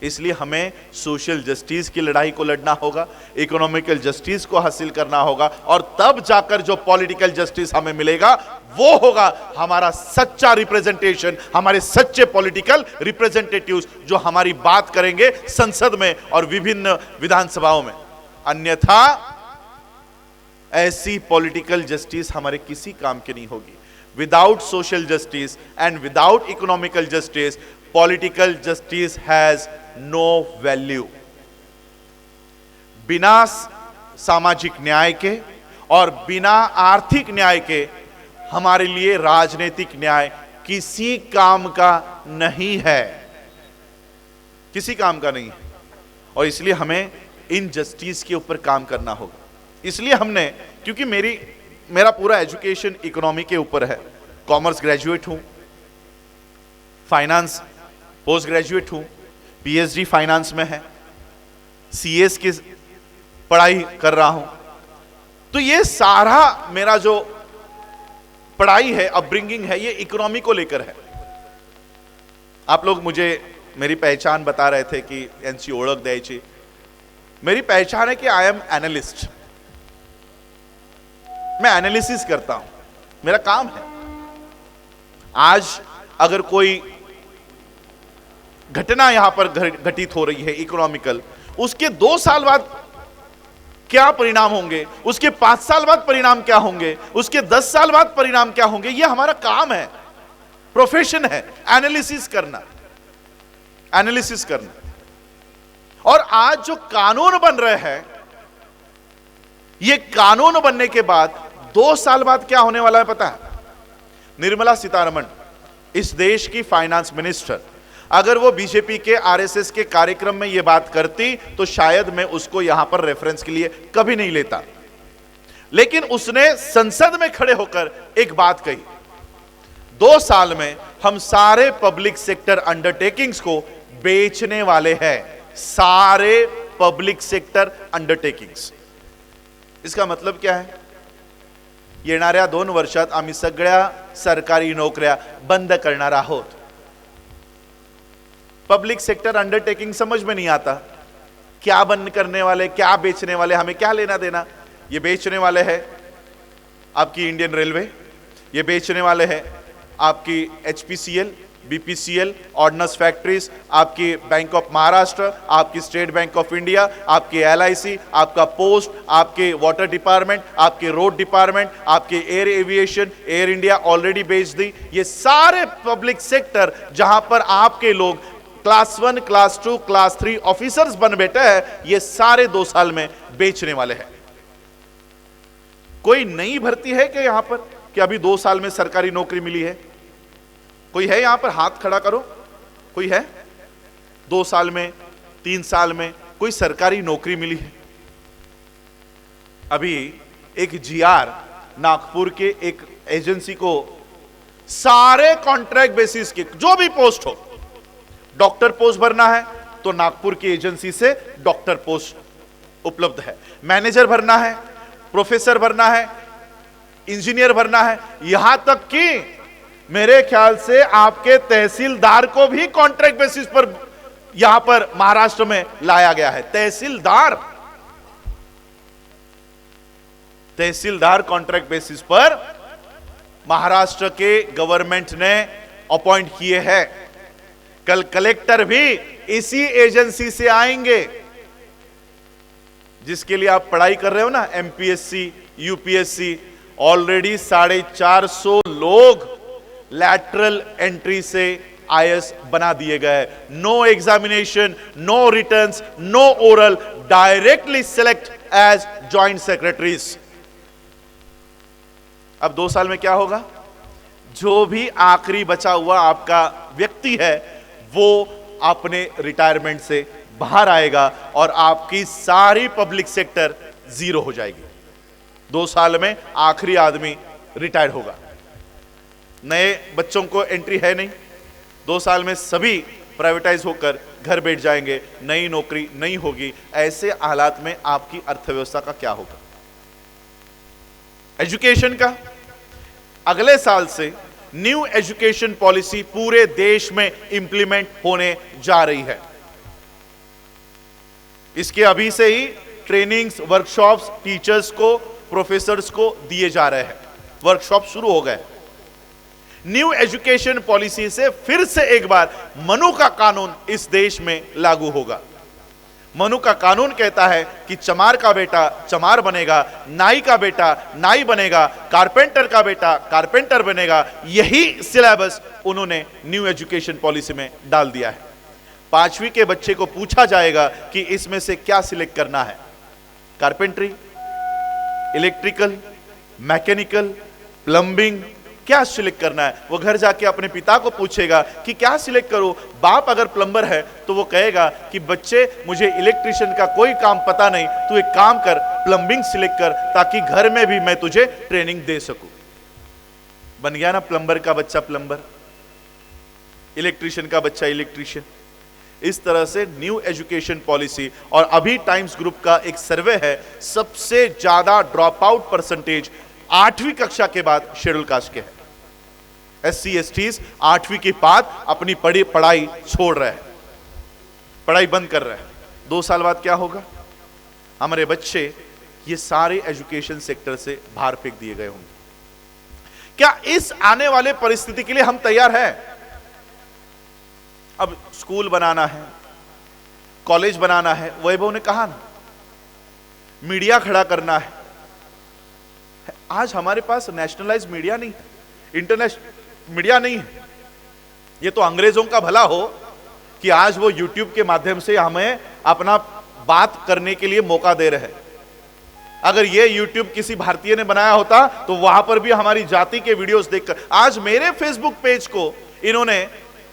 इसलिए हमें सोशल जस्टिस की लड़ाई को लड़ना होगा, इकोनॉमिकल जस्टिस को हासिल करना होगा, और तब जाकर जो पॉलिटिकल जस्टिस हमें मिलेगा वो होगा हमारा सच्चा रिप्रेजेंटेशन, हमारे सच्चे पॉलिटिकल रिप्रेजेंटेटिव्स जो हमारी बात करेंगे संसद में और विभिन्न विधानसभाओं में। अन्यथा ऐसी पॉलिटिकल जस्टिस हमारे किसी काम की नहीं होगी। Without social justice and without economical justice, political justice has no value. बिना सामाजिक न्याय के और बिना आर्थिक न्याय के हमारे लिए राजनीतिक न्याय किसी काम का नहीं है, किसी काम का नहीं है। और इसलिए हमें इन जस्टिस के ऊपर काम करना होगा। इसलिए हमने, क्योंकि मेरा पूरा एजुकेशन इकोनॉमी के ऊपर है, कॉमर्स ग्रेजुएट हूं, फाइनेंस पोस्ट ग्रेजुएट हूं, पीएचडी फाइनेंस में है, सीएस की पढ़ाई कर रहा हूं। तो ये सारा मेरा जो पढ़ाई है, अपब्रिंगिंग है, ये इकोनॉमी को लेकर है। आप लोग मुझे मेरी पहचान बता रहे थे कि यांची ओळख द्यायची। मेरी पहचान है कि आई एम एनालिस्ट, मैं एनालिसिस करता हूं, मेरा काम है। आज अगर कोई घटना यहां पर घटित हो रही है इकोनॉमिकल, उसके 2 साल बाद क्या परिणाम होंगे, उसके 5 साल बाद परिणाम क्या होंगे, उसके 10 साल बाद परिणाम क्या होंगे, यह हमारा काम है, प्रोफेशन है, एनालिसिस करना, एनालिसिस करना। और आज जो कानून बन रहे हैं, ये कानून बनने के बाद 2 साल बाद क्या होने वाला है पता है? निर्मला सीतारमण, इस देश की फाइनेंस मिनिस्टर, अगर वो बीजेपी के आरएसएस के कार्यक्रम में ये बात करती तो शायद मैं उसको यहां पर रेफरेंस के लिए कभी नहीं लेता। लेकिन उसने संसद में खड़े होकर एक बात कही, 2 साल में हम सारे पब्लिक सेक्टर अंडरटेकिंग्स को बेचने वाले हैं, सारे पब्लिक सेक्टर अंडरटेकिंग्स। इसका मतलब क्या है? येणाऱ्या 2 वर्षात आम्ही सगळ्या सरकारी नोकऱ्या बंद करणार आहोत। पब्लिक सेक्टर अंडरटेकिंग समझ में नहीं आता, क्या बंद करने वाले, क्या बेचने वाले, हमें क्या लेना देना। ये बेचने वाले हैं आपकी इंडियन रेलवे, ये बेचने वाले हैं आपकी एचपीसीएल, बीपीसीएल, ऑर्डिनेंस फैक्ट्रीज, आपकी बैंक ऑफ महाराष्ट्र, आपकी स्टेट बैंक ऑफ इंडिया, आपकी एलआईसी, आपका पोस्ट, आपके वाटर डिपार्टमेंट, आपके रोड डिपार्टमेंट, आपके air aviation, air India already बेच दी। ये सारे पब्लिक सेक्टर जहां पर आपके लोग क्लास 1, क्लास 2, क्लास 3 ऑफिसर्स बन बैठे हैं, ये सारे 2 साल में बेचने वाले हैं। कोई नई भर्ती है कि यहां पर कि अभी 2 साल में सरकारी नौकरी मिली है? कोई है यहां पर? हाथ खड़ा करो। कोई है 2 साल में, 3 साल में कोई सरकारी नौकरी मिली है? अभी एक जीआर नागपुर के एक एजेंसी को सारे कॉन्ट्रैक्ट बेसिस के जो भी पोस्ट हो, डॉक्टर पोस्ट भरना है तो नागपुर की एजेंसी से डॉक्टर पोस्ट उपलब्ध है, मैनेजर भरना है, प्रोफेसर भरना है, इंजीनियर भरना है, यहां तक कि मेरे ख्याल से आपके तहसीलदार को भी कॉन्ट्रैक्ट बेसिस पर यहां पर महाराष्ट्र में लाया गया है। तहसीलदार कॉन्ट्रैक्ट बेसिस पर महाराष्ट्र के गवर्नमेंट ने अपॉइंट किए हैं। कल कलेक्टर भी इसी एजेंसी से आएंगे जिसके लिए आप पढ़ाई कर रहे हो ना, एमपीएससी, यूपीएससी। ऑलरेडी 450 लोग लैटरल एंट्री से आईएएस बना दिए गए। No examination, no returns, no oral, directly select as joint secretaries. अब 2 साल में क्या होगा? जो भी आखिरी बचा हुआ आपका व्यक्ति है वो अपने रिटायरमेंट से बाहर आएगा और आपकी सारी पब्लिक सेक्टर जीरो हो जाएगी। 2 साल में आखिरी आदमी रिटायर होगा। नए बच्चों को एंट्री है नहीं। 2 साल में सभी प्राइवेटाइज होकर घर बैठ जाएंगे, नई नौकरी नहीं होगी। ऐसे हालात में आपकी अर्थव्यवस्था का क्या होगा? एजुकेशन का अगले साल से न्यू एजुकेशन पॉलिसी पूरे देश में इंप्लीमेंट होने जा रही है। इसके अभी से ही ट्रेनिंग्स, वर्कशॉप्स टीचर्स को, प्रोफेसर्स को दिए जा रहे हैं। वर्कशॉप शुरू हो गए। न्यू एजुकेशन पॉलिसी से फिर से एक बार मनु का कानून इस देश में लागू होगा। मनु का कानून कहता है कि चमार का बेटा चमार बनेगा, नाई का बेटा नाई बनेगा, कारपेंटर का बेटा कारपेंटर बनेगा। यही सिलेबस उन्होंने न्यू एजुकेशन पॉलिसी में डाल दिया है। 5वीं के बच्चे को पूछा जाएगा कि इसमें से क्या सिलेक्ट करना है, कारपेंट्री, इलेक्ट्रिकल, मैकेनिकल, प्लम्बिंग, क्या सिलेक्ट करना है। वो घर जाके अपने पिता को पूछेगा कि क्या सिलेक्ट करूं। बाप अगर प्लम्बर है तो वो कहेगा कि बच्चे मुझे इलेक्ट्रिशियन का कोई काम पता नहीं, तू एक काम कर, प्लम्बिंग सिलेक्ट कर ताकि घर में भी मैं तुझे ट्रेनिंग दे सकूं। बन गया ना प्लम्बर का बच्चा प्लम्बर, इलेक्ट्रिशियन का बच्चा इलेक्ट्रिशियन। इस तरह से न्यू एजुकेशन पॉलिसी। और अभी टाइम्स ग्रुप का एक सर्वे है, सबसे ज्यादा ड्रॉप आउट परसेंटेज 8वीं कक्षा के बाद शेड्यूल कास्ट के है। SC STs 8वीं के बाद अपनी पढ़ाई छोड़ रहे हैं, पढ़ाई बंद कर रहे हैं। 2 साल बाद क्या होगा? हमारे बच्चे ये सारे एजुकेशन सेक्टर से बाहर फेंक दिए गए होंगे। क्या इस आने वाले परिस्थिति के लिए हम तैयार हैं? अब स्कूल बनाना है, कॉलेज बनाना है, वैभव ने कहा ना, मीडिया खड़ा करना है। आज हमारे पास नेशनलाइज मीडिया नहीं है, इंटरनेशनल मीडिया नहीं है। ये तो अंग्रेजों का भला हो कि आज वो यूट्यूब के माध्यम से हमें अपना बात करने के लिए मौका दे रहे हैं। अगर ये यूट्यूब किसी भारतीय ने बनाया होता तो वहां पर भी हमारी जाति के वीडियोस देखकर, आज मेरे फेसबुक पेज को इन्होंने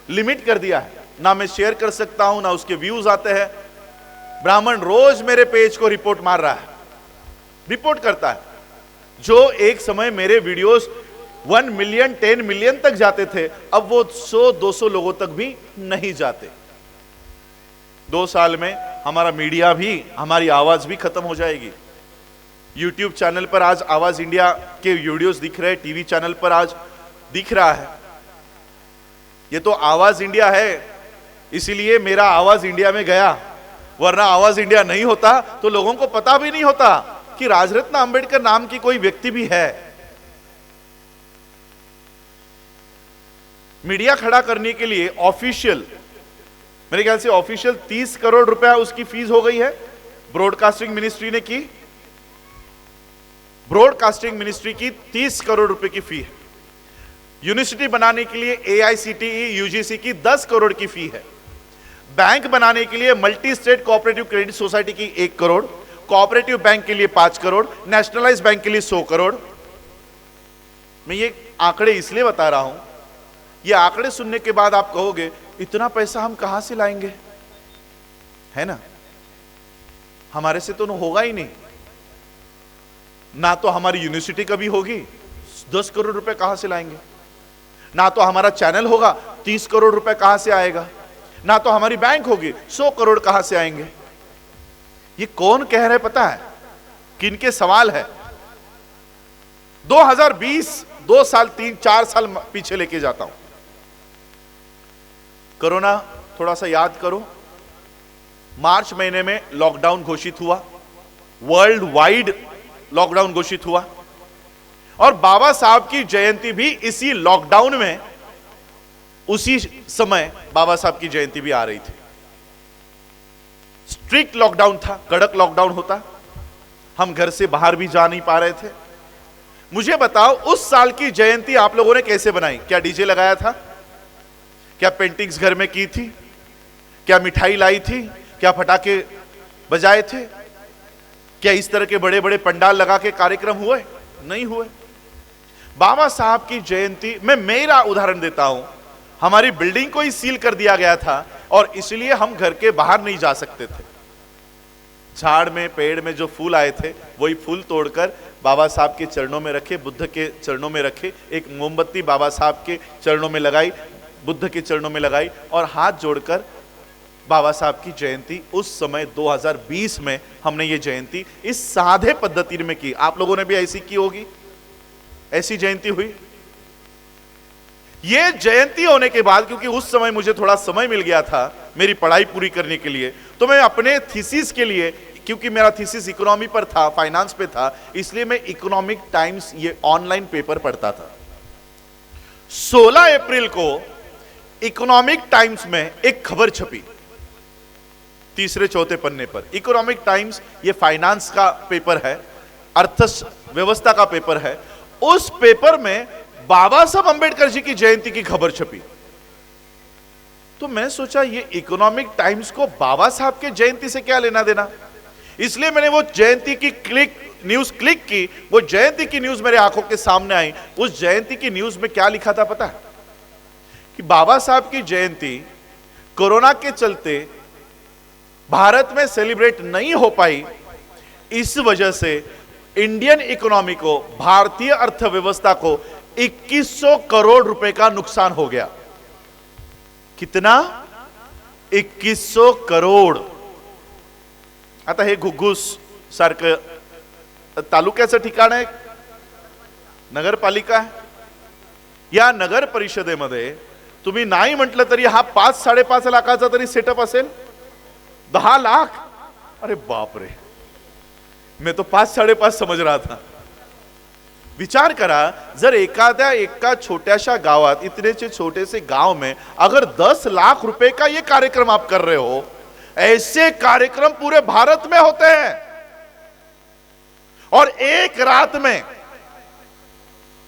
लिमिट कर दिया है, ना मैं शेयर कर सकता हूं, ना उसके व्यूज आते हैं। ब्राह्मण रोज मेरे पेज को रिपोर्ट मार रहा है, रिपोर्ट करता है। जो एक समय मेरे वीडियोस 1 मिलियन 10 मिलियन तक जाते थे, अब वो 100-200 लोगों तक भी नहीं जाते। 2 साल में हमारा मीडिया भी, हमारी आवाज भी खत्म हो जाएगी। यूट्यूब चैनल पर आज आवाज इंडिया के वीडियोस दिख रहे हैं, टीवी चैनल पर आज दिख रहा है। ये तो आवाज इंडिया है, इसीलिए मेरा आवाज इंडिया में गया, वरना आवाज इंडिया नहीं होता तो लोगों को पता भी नहीं होता कि राजरत्न अंबेडकर नाम की कोई व्यक्ति भी है। मीडिया खड़ा करने के लिए ऑफिशियल, मेरे ख्याल से ऑफिशियल 30 करोड़ रुपया उसकी फीस हो गई है। ब्रॉडकास्टिंग मिनिस्ट्री ने की, ब्रॉडकास्टिंग मिनिस्ट्री की 30 करोड़ रुपए की फी है। यूनिवर्सिटी बनाने के लिए AICTE UGC की 10 करोड़ की फी है। बैंक बनाने के लिए multi state cooperative credit society की 1 करोड़, कोऑपरेटिव बैंक के लिए 5 करोड़, नेशनलाइज बैंक के लिए 100 करोड़। मैं ये आंकड़े इसलिए बता रहा हूं, ये आंकड़े सुनने के बाद आप कहोगे इतना पैसा हम कहां से लाएंगे, है ना, हमारे से तो होगा ही नहीं। ना तो हमारी यूनिवर्सिटी कभी होगी, 10 करोड़ रुपए कहां से लाएंगे? ना तो हमारा चैनल होगा, 30 करोड़ रुपए कहां से आएगा? ना तो हमारी बैंक होगी, 100 करोड़ कहां से आएंगे? ये कौन कह रहे पता है? किनके सवाल है? 2020, 2 साल 3-4 साल पीछे लेके जाता हूं। कोरोना, थोड़ा सा याद करो, मार्च महीने में लॉकडाउन घोषित हुआ, वर्ल्ड वाइड लॉकडाउन घोषित हुआ, और बाबा साहब की जयंती भी इसी लॉकडाउन में, उसी समय बाबा साहब की जयंती भी आ रही थी। स्ट्रिक्ट लॉकडाउन था, कड़क लॉकडाउन होता, हम घर से बाहर भी जा नहीं पा रहे थे। मुझे बताओ, उस साल की जयंती आप लोगों ने कैसे बनाई? क्या डीजे लगाया था? क्या पेंटिंग्स घर में की थी? क्या मिठाई लाई थी? क्या पटाखे बजाए थे? क्या इस तरह के बड़े बड़े पंडाल लगा के कार्यक्रम हुए? नहीं हुए। बाबा साहब की जयंती में, मेरा उदाहरण देता हूं, हमारी बिल्डिंग को ही सील कर दिया गया था और इसलिए हम घर के बाहर नहीं जा सकते थे। झाड़ में, पेड़ में जो फूल आए थे, वही फूल तोड़कर बाबा साहब के चरणों में रखे, बुद्ध के चरणों में रखे, एक मोमबत्ती बाबा साहब के चरणों में लगाई, बुद्ध के चरणों में लगाई और हाथ जोड़कर बाबा साहब की जयंती उस समय 2020 में हमने ये जयंती इस सादे पद्धति में की। आप लोगों ने भी ऐसी की होगी, ऐसी जयंती हुई। ये जयंती होने के बाद, क्योंकि उस समय मुझे थोड़ा समय मिल गया था मेरी पढ़ाई पूरी करने के लिए, तो मैं अपने थीसिस के लिए, क्योंकि मेरा थीसिस इकोनॉमी पर था, फाइनेंस पे था, इसलिए मैं इकोनॉमिक टाइम्स ये ऑनलाइन पेपर पढ़ता था। 16 अप्रैल को इकोनॉमिक टाइम्स में एक खबर छपी, तीसरे चौथे पन्ने पर। इकोनॉमिक टाइम्स ये फाइनेंस का पेपर है, अर्थव्यवस्था का पेपर है। उस पेपर में बाबा साहब अंबेडकर जी की जयंती की खबर छपी। तो मैं सोचा, ये इकोनॉमिक टाइम्स को बाबा साहब के जयंती से क्या लेना देना? इसलिए मैंने वो जयंती की न्यूज क्लिक की। वो जयंती की न्यूज मेरे आंखों के सामने आई। उस जयंती की न्यूज में क्या लिखा था पता है? कि बाबा साहब की जयंती कोरोना के चलते भारत में सेलिब्रेट नहीं हो पाई, इस वजह से इंडियन इकोनॉमी को, भारतीय अर्थव्यवस्था को 2100 करोड़ रुपए का नुकसान हो गया। कितना? 2100 करोड। आता हे घुग्गुस सारखं तालुक्याचं ठिकाण आहे, नगरपालिका आहे, या नगर परिषदेमध्ये तुम्ही नाही म्हटलं तरी हा 5-5.5 लाखाचा तरी सेटअप असेल। 10 लाख, अरे बाप रे, मैं तो 5-5.5 समझ रहा था। विचार करा, जर एका छोट्याशा गावात, इतने से छोटे से गांव में अगर 10 लाख रुपए का ये कार्यक्रम आप कर रहे हो, ऐसे कार्यक्रम पूरे भारत में होते हैं और एक रात में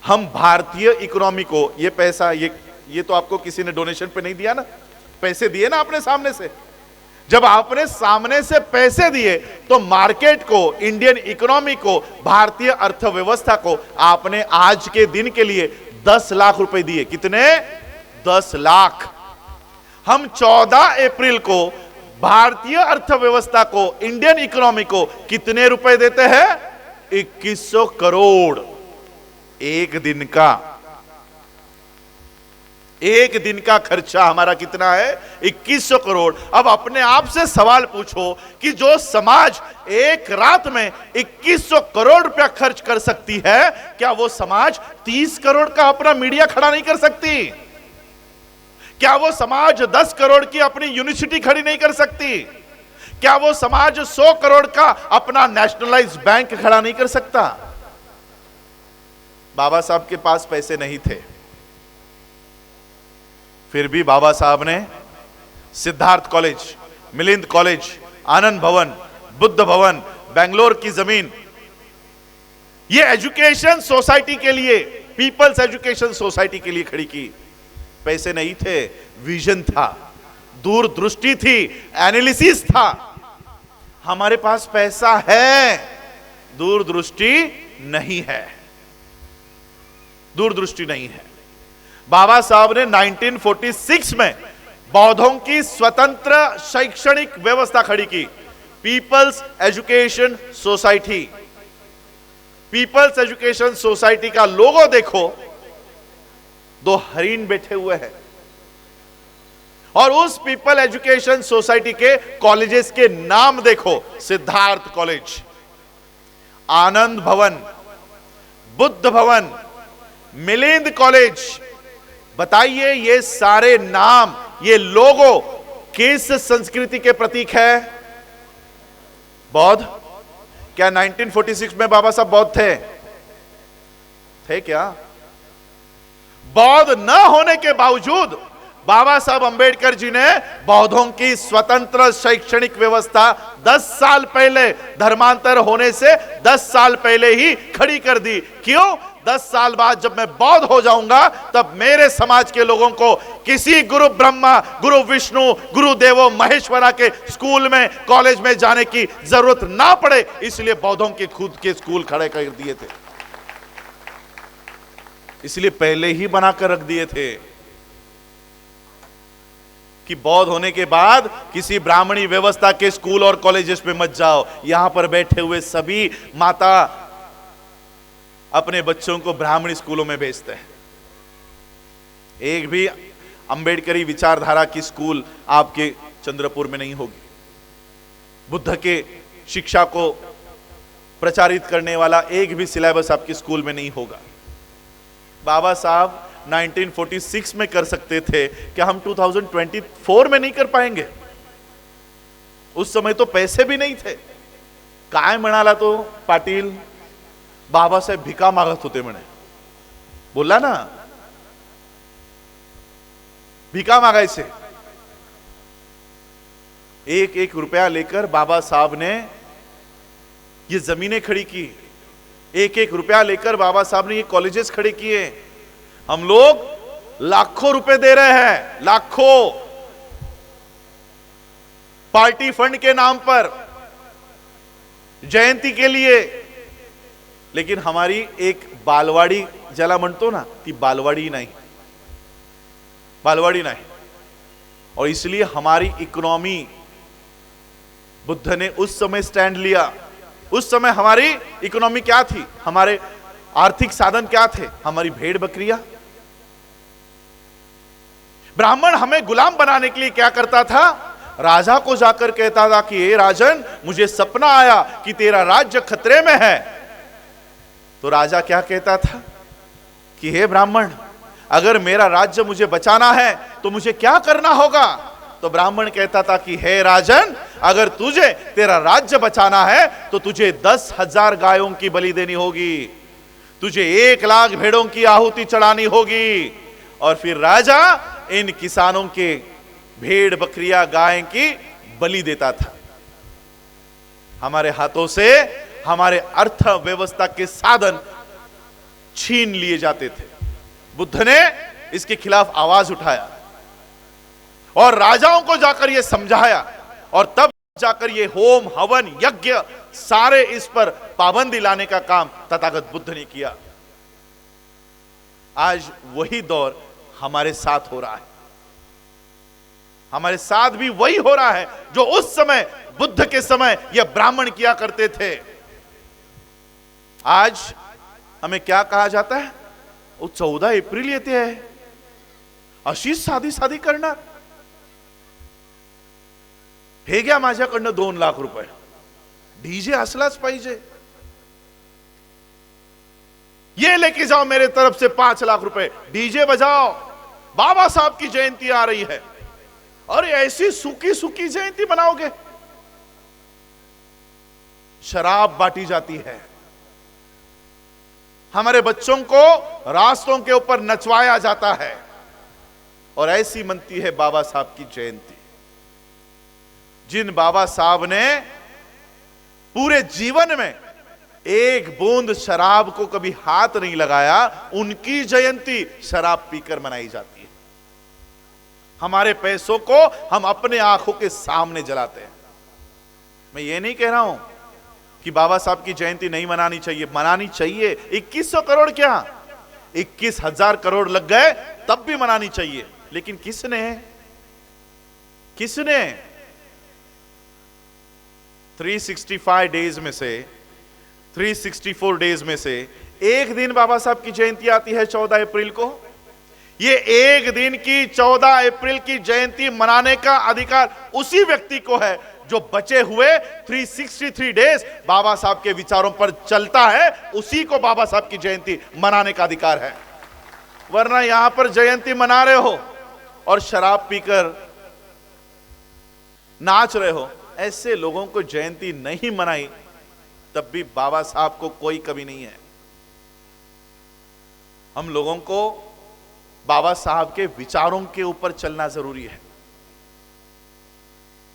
हम भारतीय इकोनॉमी को ये पैसा, ये तो आपको किसी ने डोनेशन पे नहीं दिया ना, पैसे दिए ना आपने सामने से। जब आपने सामने से पैसे दिए तो मार्केट को, इंडियन इकोनॉमी को, भारतीय अर्थव्यवस्था को आपने आज के दिन के लिए 10 लाख रुपए दिए। कितने? 10 लाख। हम 14 अप्रैल को भारतीय अर्थव्यवस्था को, इंडियन इकोनॉमी को कितने रुपए देते हैं? 2100 करोड़। एक दिन का, एक दिन का खर्चा हमारा कितना है? 2100 करोड़। अब अपने आप से सवाल पूछो कि जो समाज एक रात में 2100 करोड़ रुपया खर्च कर सकती है, क्या वो समाज 30 करोड़ का अपना मीडिया खड़ा नहीं कर सकती? क्या वो समाज 10 करोड़ की अपनी यूनिवर्सिटी खड़ी नहीं कर सकती? क्या वो समाज 100 करोड़ का अपना नेशनलाइज्ड बैंक खड़ा नहीं कर सकता? बाबा साहब के पास पैसे नहीं थे, फिर भी बाबा साहब ने सिद्धार्थ कॉलेज, मिलिंद कॉलेज, आनंद भवन, बुद्ध भवन, बेंगलोर की जमीन, ये एजुकेशन सोसाइटी के लिए, पीपल्स एजुकेशन सोसाइटी के लिए खड़ी की। पैसे नहीं थे, विजन था, दूरदृष्टि थी, एनालिसिस था। हमारे पास पैसा है, दूरदृष्टि नहीं है, दूरदृष्टि नहीं है। बाबा साहब ने 1946 में बौद्धों की स्वतंत्र शैक्षणिक व्यवस्था खड़ी की, people's education society. People's education society का लोगो देखो, 2 हरिण बैठे हुए हैं। और उस पीपल एजुकेशन सोसाइटी के कॉलेजेस के नाम देखो, सिद्धार्थ कॉलेज, आनंद भवन, बुद्ध भवन, मिलिंद कॉलेज। बताइए ये सारे नाम, ये लोगो किस संस्कृति के प्रतीक है? बौद्ध। क्या 1946 में बाबा साहब बौद्ध थे क्या? बौद्ध न होने के बावजूद बाबा साहब अंबेडकर जी ने बौद्धों की स्वतंत्र शैक्षणिक व्यवस्था 10 साल पहले, धर्मांतर होने से 10 साल पहले ही खड़ी कर दी। क्यों? 10 साल बाद जब मैं बौद्ध हो जाऊंगा, तब मेरे समाज के लोगों को किसी गुरु ब्रह्मा, गुरु विष्णु, गुरु देवो महेश्वरा के स्कूल में, कॉलेज में जाने की जरूरत ना पड़े। इसलिए बौद्धों के खुद के स्कूल खड़े कर दिए थे, इसलिए पहले ही बनाकर रख दिए थे कि बौद्ध होने के बाद किसी ब्राह्मणी व्यवस्था के स्कूल और कॉलेजेस में मत जाओ। यहां पर बैठे हुए सभी माता अपने बच्चों को ब्राह्मणी स्कूलों में भेजते हैं। एक भी अंबेडकरी विचारधारा की स्कूल आपके चंद्रपुर में नहीं होगी। बुद्ध के शिक्षा को प्रचारित करने वाला एक भी सिलेबस आपके स्कूल में नहीं होगा। बाबा साहब 1946 में कर सकते थे, क्या हम 2024 में नहीं कर पाएंगे? उस समय तो पैसे भी नहीं थे। काय म्हणाला तो पाटील, बाबासाहेब भिका मागत होते म्हणे, बोलला ना, भिका मागायचे। 1-1 रुपया लेकर बाबा साहब ने ये जमीनें खड़ी की, 1-1 रुपया लेकर बाबा साहब ने ये कॉलेजेस खड़े किए। हम लोग लाखों रुपए दे रहे हैं, लाखों, पार्टी फंड के नाम पर, जयंती के लिए। लेकिन हमारी एक बालवाड़ी ज्याला म्हणतो ना, ती बालवाड़ी नहीं, बालवाड़ी नहीं। और इसलिए हमारी इकोनॉमी, बुद्ध ने उस समय स्टैंड लिया। उस समय हमारी इकोनॉमी क्या थी? हमारे आर्थिक साधन क्या थे? हमारी भेड़ बकरियां। ब्राह्मण हमें गुलाम बनाने के लिए क्या करता था? राजा को जाकर कहता था कि हे राजन, मुझे सपना आया कि तेरा राज्य खतरे में है। तो राजा क्या कहता था कि हे ब्राह्मण, अगर मेरा राज्य मुझे बचाना है तो मुझे क्या करना होगा? तो ब्राह्मण कहता था कि हे राजन, अगर तुझे तेरा राज्य बचाना है तो तुझे 10,000 गायों की बलि देनी होगी, तुझे 1 लाख भेड़ों की आहुति चढ़ानी होगी। और फिर राजा इन किसानों के भेड़ बकरियां गाय की बलि देता था। हमारे हाथों से हमारे अर्थव्यवस्था के साधन छीन लिए जाते थे। बुद्ध ने इसके खिलाफ आवाज उठाया और राजाओं को जाकर यह समझाया, और तब जाकर ये होम हवन यज्ञ सारे इस पर पाबंदी लाने का काम तथागत बुद्ध ने किया। आज वही दौर हमारे साथ हो रहा है। हमारे साथ भी वही हो रहा है जो उस समय बुद्ध के समय यह ब्राह्मण किया करते थे। आज हमें क्या कहा जाता है? वो 14 एप्रिल येते आहे, अशीच साधी साधी करणार। हे घ्या माझ्याकडनं 2 लाख रुपये, डीजे असलाच पाहिजे, ये लेके जाओ मेरे तरफ से 5 लाख रुपए, डीजे बजाओ, बाबा साहब की जयंती आ रही है। और ऐसी सूखी सूखी जयंती बनाओगे? शराब बांटी जाती है, हमारे बच्चों को रास्तों के ऊपर नचवाया जाता है, और ऐसी मनती है बाबा साहब की जयंती। जिन बाबा साहब ने पूरे जीवन में एक बूंद शराब को कभी हाथ नहीं लगाया, उनकी जयंती शराब पीकर मनाई जाती है। हमारे पैसों को हम अपने आंखों के सामने जलाते हैं। मैं ये नहीं कह रहा हूं कि बाबा साहब की जयंती नहीं मनानी चाहिए, मनानी चाहिए। 2100 करोड़ क्या, 21,000 करोड़ लग गए तब भी मनानी चाहिए। लेकिन किसने 365 डेज में से 364 डेज में से एक दिन बाबा साहब की जयंती आती है 14 अप्रैल को। ये एक दिन की 14 अप्रैल की जयंती मनाने का अधिकार उसी व्यक्ति को है जो बचे हुए 363 डेज बाबा साहब के विचारों पर चलता है, उसी को बाबा साहब की जयंती मनाने का अधिकार है। वरना यहां पर जयंती मना रहे हो और शराब पीकर नाच रहे हो, ऐसे लोगों को जयंती नहीं मनाई तब भी बाबा साहब को कोई कमी नहीं है। हम लोगों को बाबा साहब के विचारों के ऊपर चलना जरूरी है।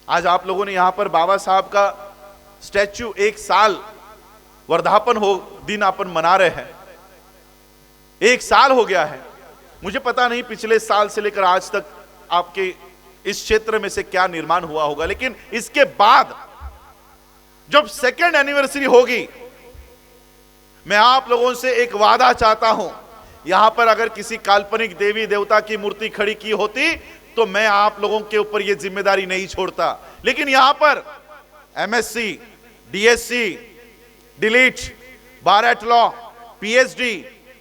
आज आप लोगों ने यहां पर बाबा साहब का स्टैच्यू 1 साल वर्धापन हो दिन अपन मना रहे हैं, 1 साल हो गया है। मुझे पता नहीं पिछले साल से लेकर आज तक आपके इस क्षेत्र में से क्या निर्माण हुआ होगा, लेकिन इसके बाद जब 2nd एनिवर्सरी होगी, मैं आप लोगों से एक वादा चाहता हूं, यहां पर अगर किसी काल्पनिक देवी देवता की मूर्ति खड़ी की होती तो मैं आप लोगों के ऊपर यह जिम्मेदारी नहीं छोड़ता। लेकिन यहां पर MSc, DSc, DLitt, bar law, PhD,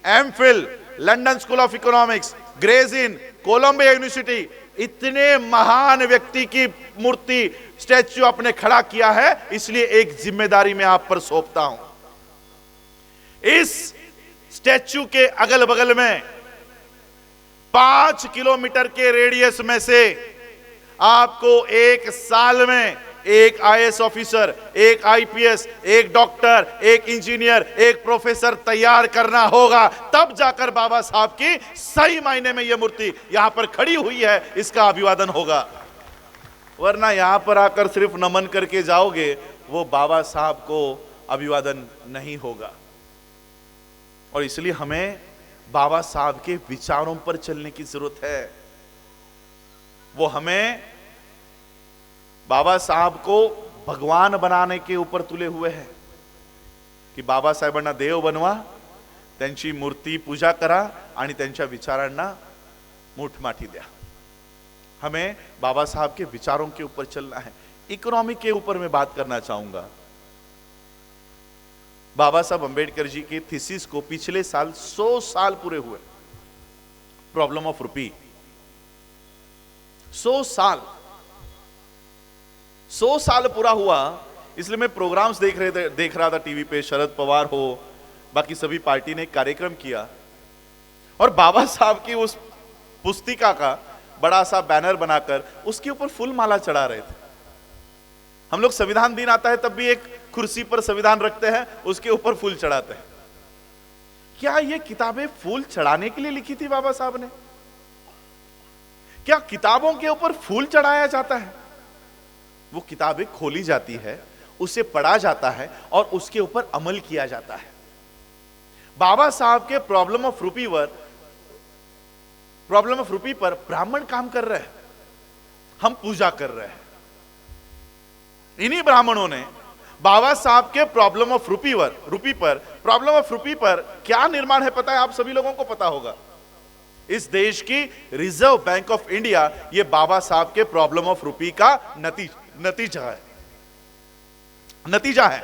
MPhil, London School of Economics, Gray's Inn, Columbia University, इतने महान व्यक्ति की मूर्ति स्टैच्यू आपने खड़ा किया है, इसलिए एक जिम्मेदारी मैं आप पर सौंपता हूं। इस स्टैच्यू के अगल बगल में 5 किलोमीटर के रेडियस में से आपको 1 साल में एक आईएएस ऑफिसर, एक आईपीएस, एक डॉक्टर, एक इंजीनियर, एक प्रोफेसर तैयार करना होगा, तब जाकर बाबा साहब की सही मायने में यह मूर्ति यहां पर खड़ी हुई है इसका अभिवादन होगा। वरना यहां पर आकर सिर्फ नमन करके जाओगे, वो बाबा साहब को अभिवादन नहीं होगा। और इसलिए हमें बाबा साहब के विचारों पर चलने की जरूरत है। वो हमें बाबा साहब को भगवान बनाने के ऊपर तुले हुए हैं की बाबासाहेबांना देव बनवा, त्यांची मूर्ति पूजा करा आणि त्यांच्या विचारांना मूठमाठी द्या। हमें बाबा साहब के विचारों के ऊपर चलना है। इकोनॉमी के ऊपर मैं बात करना चाहूंगा। बाबा साहब अंबेडकर जी के थीसिस को पिछले साल 100 साल पूरे हुए। प्रॉब्लम ऑफ रुपी, 100 साल पूरा हुआ। इसलिए मैं प्रोग्राम्स देख रहा था टीवी पे, शरद पवार हो, बाकी सभी पार्टी ने कार्यक्रम किया और बाबा साहब की उस पुस्तिका का बड़ा सा बैनर बनाकर उसके ऊपर फूल माला चढ़ा रहे थे। हम लोग संविधान दिन आता है तब भी एक कुर्सी पर संविधान रखते हैं, उसके ऊपर फूल चढ़ाते हैं। क्या ये किताबें फूल चढ़ाने के लिए लिखी थी बाबा साहब ने? क्या किताबों के ऊपर फूल चढ़ाया जाता है? वो किताबें खोली जाती है, उसे पढ़ा जाता है और उसके ऊपर अमल किया जाता है। बाबा साहब के प्रॉब्लम ऑफ रुपी पर ब्राह्मण काम कर रहे हैं, हम पूजा कर रहे हैं। इन्हीं ब्राह्मणों ने बाबा साहब के प्रॉब्लम ऑफ रुपी पर क्या निर्माण है पता है? आप सभी लोगों को पता होगा। इस देश की रिजर्व बैंक ऑफ इंडिया ये बाबा साहब के प्रॉब्लम ऑफ रुपी का नतीजा है।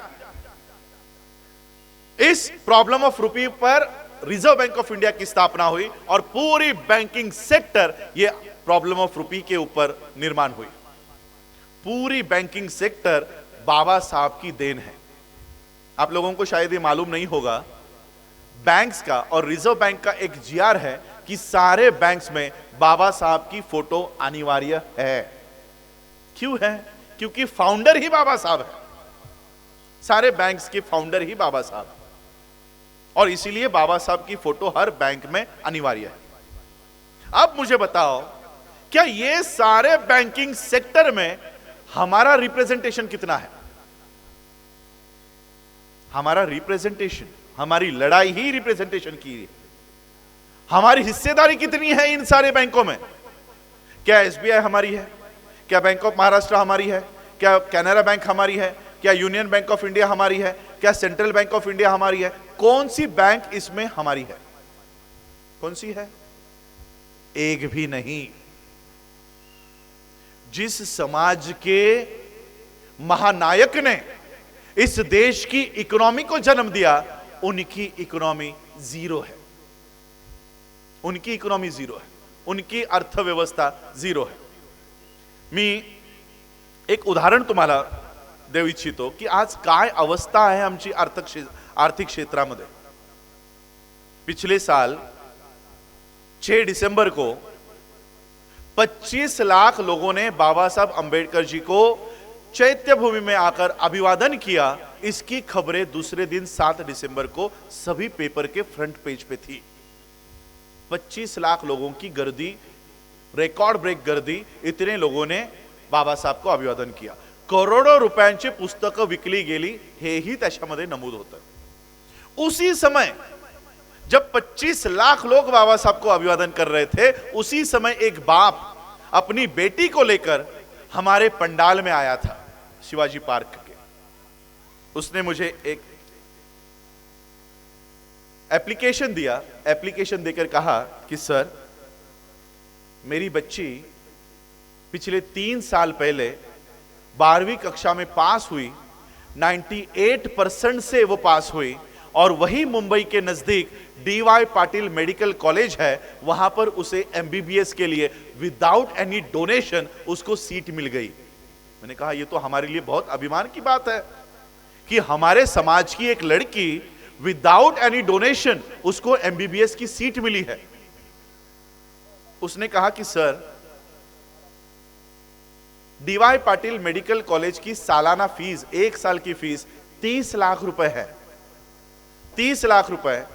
इस प्रॉब्लम ऑफ रुपी पर रिजर्व बैंक ऑफ इंडिया की स्थापना हुई और पूरी बैंकिंग सेक्टर ये प्रॉब्लम ऑफ रुपी के ऊपर निर्माण हुई। पूरी बैंकिंग सेक्टर बाबा साहब की देन है। आप लोगों को शायद ये मालूम नहीं होगा, बैंक्स का और रिजर्व बैंक का एक जीआर है कि सारे बैंक्स में बाबा साहब की फोटो अनिवार्य है। क्यों है? क्योंकि फाउंडर ही बाबा साहब है। सारे बैंक्स के फाउंडर ही बाबा साहब, और इसीलिए बाबा साहब की फोटो हर बैंक में अनिवार्य है। अब मुझे बताओ, क्या ये सारे बैंकिंग सेक्टर में हमारा रिप्रेजेंटेशन कितना है? हमारा रिप्रेजेंटेशन, हमारी लड़ाई ही रिप्रेजेंटेशन की है। हमारी हिस्सेदारी कितनी है इन सारे बैंकों में? क्या एसबीआई हमारी है? क्या बैंक ऑफ महाराष्ट्र हमारी है? क्या कैनरा बैंक हमारी है? क्या यूनियन बैंक ऑफ इंडिया हमारी है? क्या सेंट्रल बैंक ऑफ इंडिया हमारी है? कौन सी बैंक इसमें हमारी है? कौन सी है? एक भी नहीं। जिस समाज के महानायक ने इस देश की इकोनॉमी को जन्म दिया, उनकी इकोनॉमी जीरो है। उनकी इकोनॉमी जीरो है, उनकी अर्थव्यवस्था जीरो है। मी एक उदाहरण तुम्हाला देऊ इच्छितो की आज काय अवस्था आहे आमची आर्थिक क्षेत्रामध्ये। पिछले साल 6 दिसंबर को 25 लाख लोगों ने बाबा साहब अंबेडकर जी को चैत्य भूमि में आकर अभिवादन किया। इसकी खबरें दूसरे दिन 7 दिसंबर को सभी पेपर के फ्रंट पेज पे थी। 25 लाख लोगों की गर्दी, रेकॉर्ड ब्रेक गर्दी, इतने लोगों ने बाबा साहब को अभिवादन किया। करोडो रुपयांची पुस्तकं विकली गेली, हेही त्याच्यामध्ये नमूद होतं। उसी समय जब 25 लाख लोग बाबा साहब को अभिवादन कर रहे थे, उसी समय एक बाप अपनी बेटी को लेकर हमारे पंडाल में आया था, शिवाजी पार्क के। उसने मुझे एक एप्लीकेशन दिया। एप्लीकेशन देकर कहा कि सर, मेरी बच्ची पिछले 3 साल पहले 12वीं कक्षा में पास हुई, 98% से वो पास हुई, और वही मुंबई के नजदीक DY पाटिल मेडिकल कॉलेज है, वहां पर उसे MBBS के लिए विदाउट एनी डोनेशन उसको सीट मिल गई। मैंने कहा ये तो हमारे लिए बहुत अभिमान की बात है कि हमारे समाज की एक लड़की विदाउट एनी डोनेशन उसको MBBS की सीट मिली है। उसने कहा कि sir, DY Patil medical college की सालाना फीस, 1 साल की फीस 30 लाख रुपए है। 30 लाख रुपए।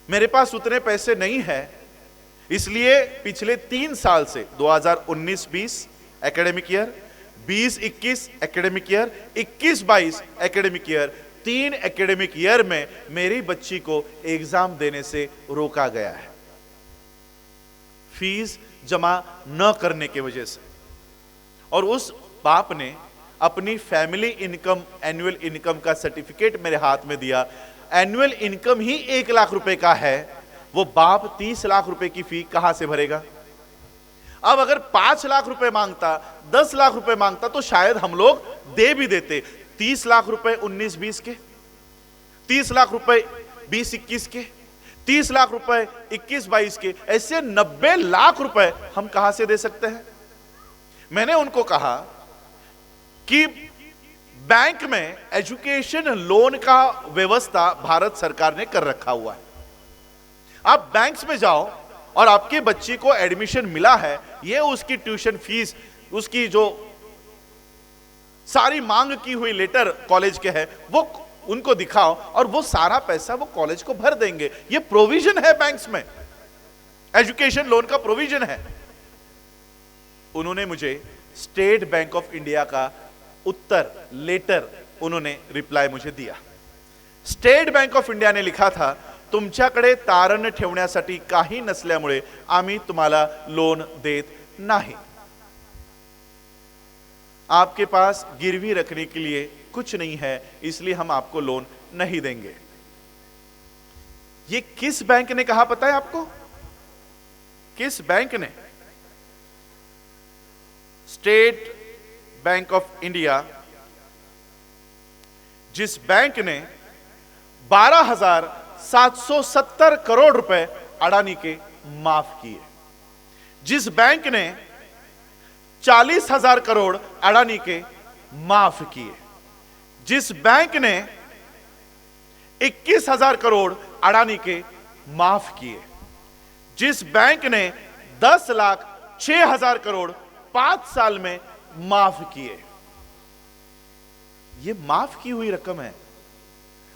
मेरे पास उतने पैसे नहीं है, इसलिए पिछले 3 साल से 2019-20 academic year, 20-21 academic year, 21-22 academic year, 3 academic year में मेरी बच्ची को एग्जाम देने से रोका गया है, फीस जमा न करने की वजह से। और उस बाप ने अपनी फैमिली इनकम, एनुअल इनकम का सर्टिफिकेट मेरे हाथ में दिया। एनुअल इनकम ही 1 लाख रुपए का है, वो बाप 30 लाख रुपए की फी कहां से भरेगा? अब अगर 5 लाख रुपए मांगता, 10 लाख रुपए मांगता, तो शायद हम लोग दे भी देते। 30 लाख रुपए 19-20 के, 30 लाख रुपए 20-21 के, 30 लाख रुपए 21-22 के, ऐसे 90 लाख रुपए हम कहां से दे सकते हैं? मैंने उनको कहा कि बैंक में एजुकेशन लोन का व्यवस्था भारत सरकार ने कर रखा हुआ है। आप बैंक्स में जाओ और आपके बच्ची को एडमिशन मिला है, ये उसकी ट्यूशन फीस, उसकी जो सारी मांग की हुई लेटर कॉलेज के है, वो उनको दिखाओ और वो सारा पैसा वो कॉलेज को भर देंगे। ये प्रोविजन है बैंक्स में, एजुकेशन लोन का प्रोविजन है। उन्होंने मुझे स्टेट बैंक ऑफ इंडिया का उत्तर लेटर, उन्होंने रिप्लाई मुझे दिया। स्टेट बैंक ऑफ इंडिया ने लिखा था, तुमच्याकडे तारण ठेवण्यासाठी काही नसल्यामुळे आम्ही तुम्हाला लोन देत नाही। आपके पास गिरवी रखने के लिए कुछ नहीं है, इसलिए हम आपको लोन नहीं देंगे। ये किस बैंक ने कहा पता है आपको? किस बैंक ने? स्टेट बैंक ऑफ इंडिया, जिस बैंक ने 12,770 करोड़ रुपए अडानी के माफ किए, जिस बैंक ने 40,000 करोड़ अडानी के माफ किए, जिस बैंक ने 21,000 करोड़ अडानी के माफ किए, जिस बैंक ने 10,06,000 करोड़ 5 साल में माफ किए। ये माफ की हुई रक्कम है।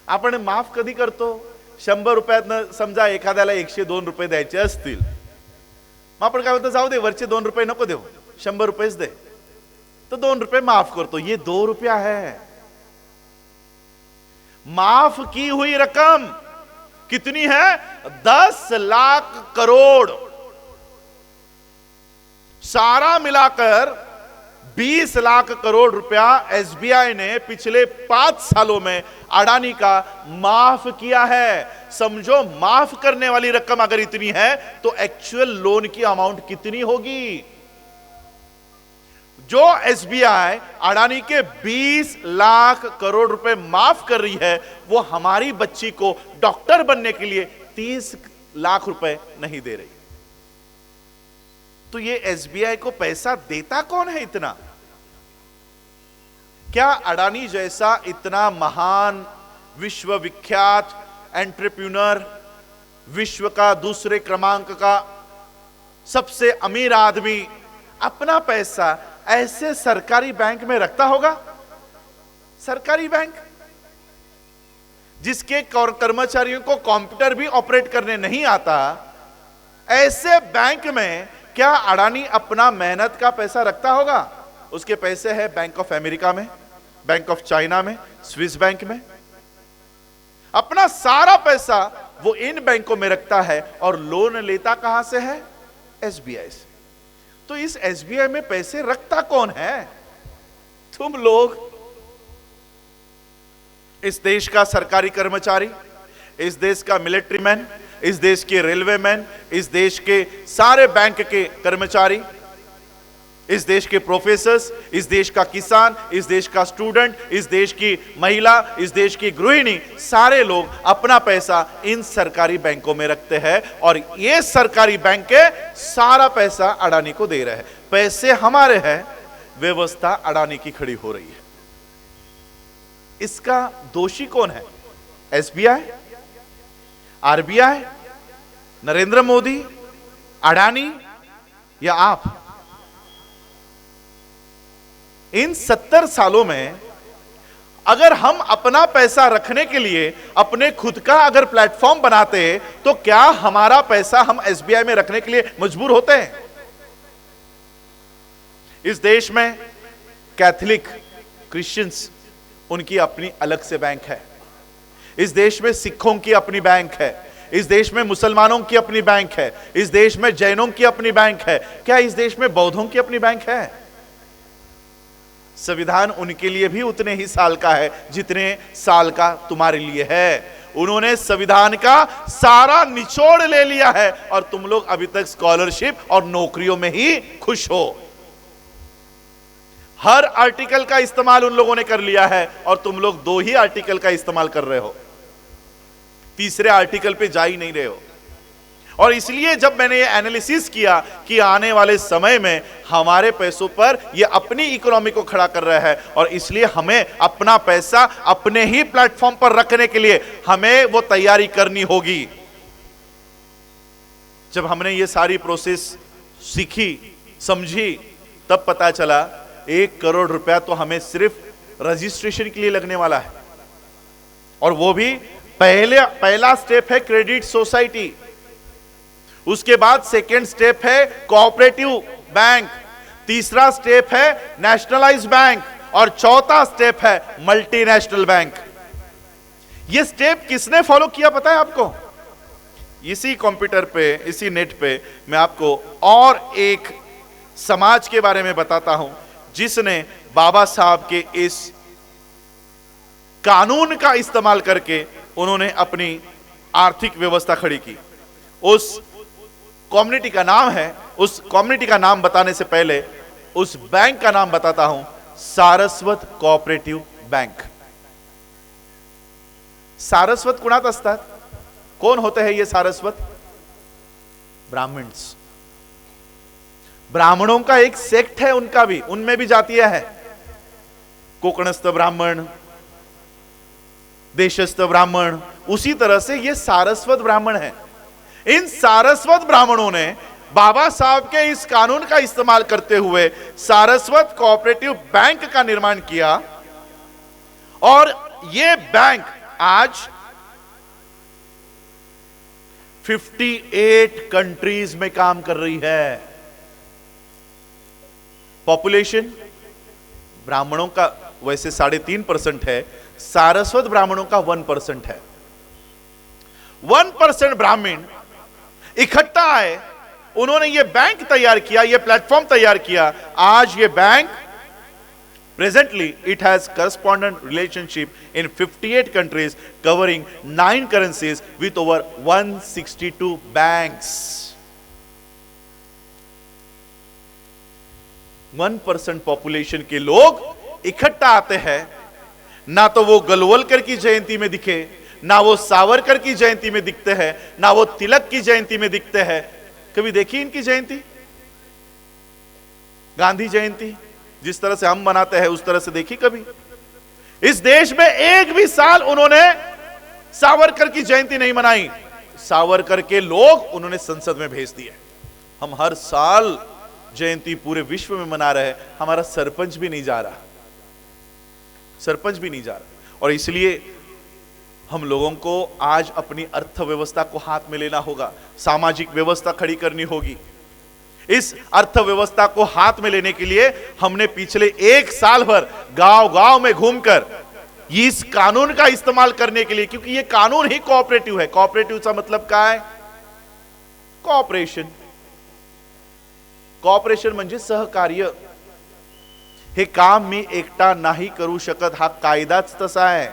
आपण माफ कधी करतो? 100 रुपयातनं समजा एखाद्याला 102 रुपये द्यायचे असतील, मग आपण काय म्हणतो, जाऊ दे, वरचे 2 रुपये नको देऊ, 100 रुपयेच दे, तो 2 रुपये माफ करतो। ये 2 रुपया है। माफ की हुई रकम कितनी है? 10 लाख करोड़। सारा मिलाकर 20 लाख करोड़ रुपया एसबीआई ने पिछले 5 सालों में अडानी का माफ किया है। समझो, माफ करने वाली रकम अगर इतनी है तो एक्चुअल लोन की अमाउंट कितनी होगी? जो एसबीआई अडानी के 20 लाख करोड़ रुपए माफ कर रही है, वो हमारी बच्ची को डॉक्टर बनने के लिए 30 लाख रुपए नहीं दे रही। तो ये एसबीआई को पैसा देता कौन है इतना? क्या अडानी जैसा इतना महान विश्वविख्यात एंटरप्रेन्योर, विश्व का दूसरे क्रमांक का सबसे अमीर आदमी अपना पैसा ऐसे सरकारी बैंक में रखता होगा? सरकारी बैंक जिसके कर्मचारियों को कंप्यूटर भी ऑपरेट करने नहीं आता, ऐसे बैंक में क्या अडानी अपना मेहनत का पैसा रखता होगा? उसके पैसे हैं बैंक ऑफ अमेरिका में, बैंक ऑफ चाइना में, स्विस बैंक में। अपना सारा पैसा वो इन बैंकों में रखता है और लोन लेता कहां से है? एसबीआई से। तो इस एसबीआई में पैसे रखता कौन है? तुम लोग। इस देश का सरकारी कर्मचारी, इस देश का मिलिट्री मैन, इस देश के रेलवे मैन, इस देश के सारे बैंक के कर्मचारी, इस देश के प्रोफेसर्स, इस देश का किसान, इस देश का स्टूडेंट, इस देश की महिला, इस देश की गृहिणी, सारे लोग अपना पैसा इन सरकारी बैंकों में रखते हैं और ये सरकारी बैंक के सारा पैसा अडानी को दे रहे हैं। पैसे हमारे हैं, व्यवस्था अडानी की खड़ी हो रही है। इसका दोषी कौन है? एसबीआई, आरबीआई, नरेंद्र मोदी, अडानी या आप? इन 70 सालों में अगर हम अपना पैसा रखने के लिए अपने खुद का अगर प्लेटफॉर्म बनाते तो क्या हमारा पैसा हम एसबीआई में रखने के लिए मजबूर होते हैं? इस देश में कैथोलिक क्रिश्चियंस, उनकी अपनी अलग से बैंक है। इस देश में सिखों की अपनी बैंक है। इस देश में मुसलमानों की अपनी बैंक है। इस देश में जैनों की अपनी बैंक है। क्या इस देश में बौद्धों की अपनी बैंक है? संविधान उनके लिए भी उतने ही साल का है जितने साल का तुम्हारे लिए है। उन्होंने संविधान का सारा निचोड़ ले लिया है और तुम लोग अभी तक स्कॉलरशिप और नौकरियों में ही खुश हो। हर आर्टिकल का इस्तेमाल उन लोगों ने कर लिया है और तुम लोग 2 ही आर्टिकल का इस्तेमाल कर रहे हो, तीसरे आर्टिकल पे जा ही नहीं रहे हो। और इसलिए जब मैंने ये एनालिसिस किया कि आने वाले समय में हमारे पैसों पर ये अपनी इकोनॉमी को खड़ा कर रहा है और इसलिए हमें अपना पैसा अपने ही प्लेटफॉर्म पर रखने के लिए हमें वो तैयारी करनी होगी। जब हमने ये सारी प्रोसेस सीखी, समझी, तब पता चला 1 करोड़ रुपया तो हमें सिर्फ रजिस्ट्रेशन के लिए लगने वाला है और वो भी पहला स्टेप है क्रेडिट सोसाइटी, उसके बाद सेकेंड स्टेप है कोऑपरेटिव बैंक, तीसरा स्टेप है नेशनलाइज बैंक और चौथा स्टेप है मल्टीनेशनल बैंक। ये स्टेप किसने फॉलो किया पता है आपको? इसी कंप्यूटर पे, इसी नेट पे मैं आपको और एक समाज के बारे में बताता हूं जिसने बाबा साहब के इस कानून का इस्तेमाल करके उन्होंने अपनी आर्थिक व्यवस्था खड़ी की। उस कम्युनिटी का नाम है, उस कम्युनिटी का नाम बताने से पहले उस बैंक का नाम बताता हूं, सारस्वत कोऑपरेटिव बैंक। सारस्वत कुणात असतात? कोण होते हैं ये सारस्वत? ब्राह्मण्स। ब्राह्मणों का एक सेक्ट है, उनका भी, उनमें भी जातियां हैं। कोकणस्थ ब्राह्मण, देशस्थ ब्राह्मण, उसी तरह से ये सारस्वत ब्राह्मण है। इन सारस्वत ब्राह्मणों ने बाबा साहब के इस कानून का इस्तेमाल करते हुए सारस्वत कोऑपरेटिव बैंक का निर्माण किया और ये बैंक आज 58 कंट्रीज में काम कर रही है। पॉपुलेशन ब्राह्मणों का वैसे 3.5% है, सारस्वत ब्राह्मणों का 1% है। 1% ब्राह्मण इकट्ठा आए, उन्होंने ये बैंक तैयार किया, ये प्लेटफॉर्म तैयार किया। आज ये bank presently it has correspondent relationship in 58 countries covering 9 currencies with over 162 banks। 1% population के लोग इकट्ठा आते हैं, ना तो वो गोलवलकर की जयंती में दिखे, ना वो सावरकर की जयंती में दिखते हैं, ना वो तिलक की जयंती में दिखते हैं। कभी देखी इनकी जयंती? गांधी जयंती जिस तरह से हम मनाते हैं उस तरह से देखी कभी? इस देश में एक भी साल उन्होंने सावरकर की जयंती नहीं मनाई। सावरकर के लोग उन्होंने संसद में भेज दिए। हम हर साल जयंती पूरे विश्व में मना रहे हैं, हमारा सरपंच भी नहीं जा रहा, सरपंच भी नहीं जा रहा। और इसलिए हम लोगों को आज अपनी अर्थव्यवस्था को हाथ में लेना होगा, सामाजिक व्यवस्था खड़ी करनी होगी। इस अर्थव्यवस्था को हाथ में लेने के लिए हमने पिछले एक साल भर गांव गांव में घूमकर इस कानून का इस्तेमाल करने के लिए, क्योंकि ये कानून ही कोऑपरेटिव है। कोऑपरेटिव का मतलब क्या है? कोऑपरेशन। कोऑपरेशन म्हणजे सहकार्य। हे काम मी एकटा नाही करू शकत, हा कायदाच तसा आहे।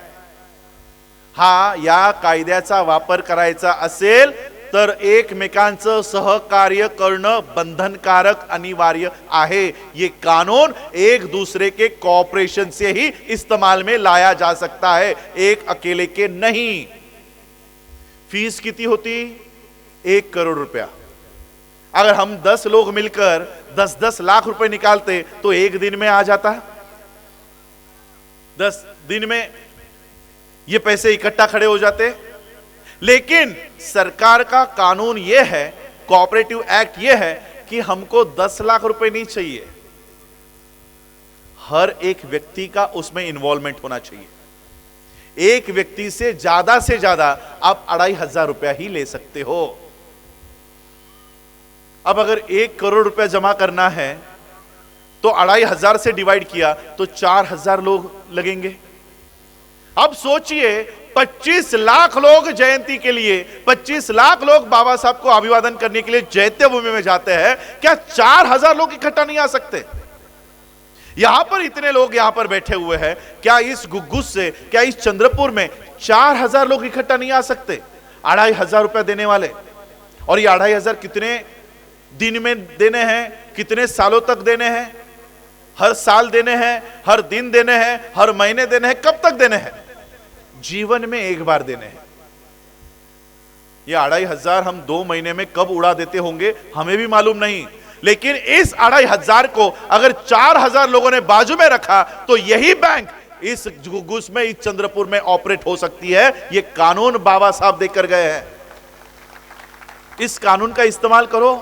हा या कायद्याचा वापर करायचा असेल तर एकमेकांचं सहकार्य करणं बंधनकारक अनिवार्य आहे। ये कानून एक दूसरे के कोऑपरेशन से ही इस्तेमाल में लाया जा सकता है, एक अकेले के नहीं। फीस कितनी होती? 1 करोड़ रुपया। अगर हम 10 लोग मिलकर 10-10 लाख रुपए निकालते तो एक दिन में आ जाता। 10 दिन में ये पैसे इकट्ठा खड़े हो जाते। लेकिन सरकार का कानून यह है, कोऑपरेटिव एक्ट यह है कि हमको 10 लाख रुपए नहीं चाहिए, हर एक व्यक्ति का उसमें इन्वॉल्वमेंट होना चाहिए। एक व्यक्ति से ज्यादा आप 2500 रुपया ही ले सकते हो। अब अगर 1 करोड़ रुपया जमा करना है तो 2500 से डिवाइड किया तो 4000 लोग लगेंगे। अब सोचिए 25 लाख लोग जयंती के लिए, 25 लाख लोग बाबा साहब को अभिवादन करने के लिए चैत्य भूमि में जाते हैं, क्या 4000 लोग इकट्ठा नहीं आ सकते? यहां पर इतने लोग यहां पर बैठे हुए हैं, क्या इस गुग्गुस से, क्या इस चंद्रपुर में 4000 लोग इकट्ठा नहीं आ सकते? 2500 रुपया देने वाले। और ये 2500 कितने दिन में देने हैं, कितने सालों तक देने हैं? हर साल देने हैं, हर दिन देने हैं, हर महीने देने हैं, कब तक देने हैं? जीवन में एक बार देने हैं। ये 2500 हम 2 महीने में कब उड़ा देते होंगे हमें भी मालूम नहीं। लेकिन इस 2500 को अगर 4000 लोगों ने बाजू में रखा तो यही बैंक इस गुग्गुस में, इस चंद्रपुर में ऑपरेट हो सकती है। ये कानून बाबा साहब देकर गए हैं। इस कानून का इस्तेमाल करो।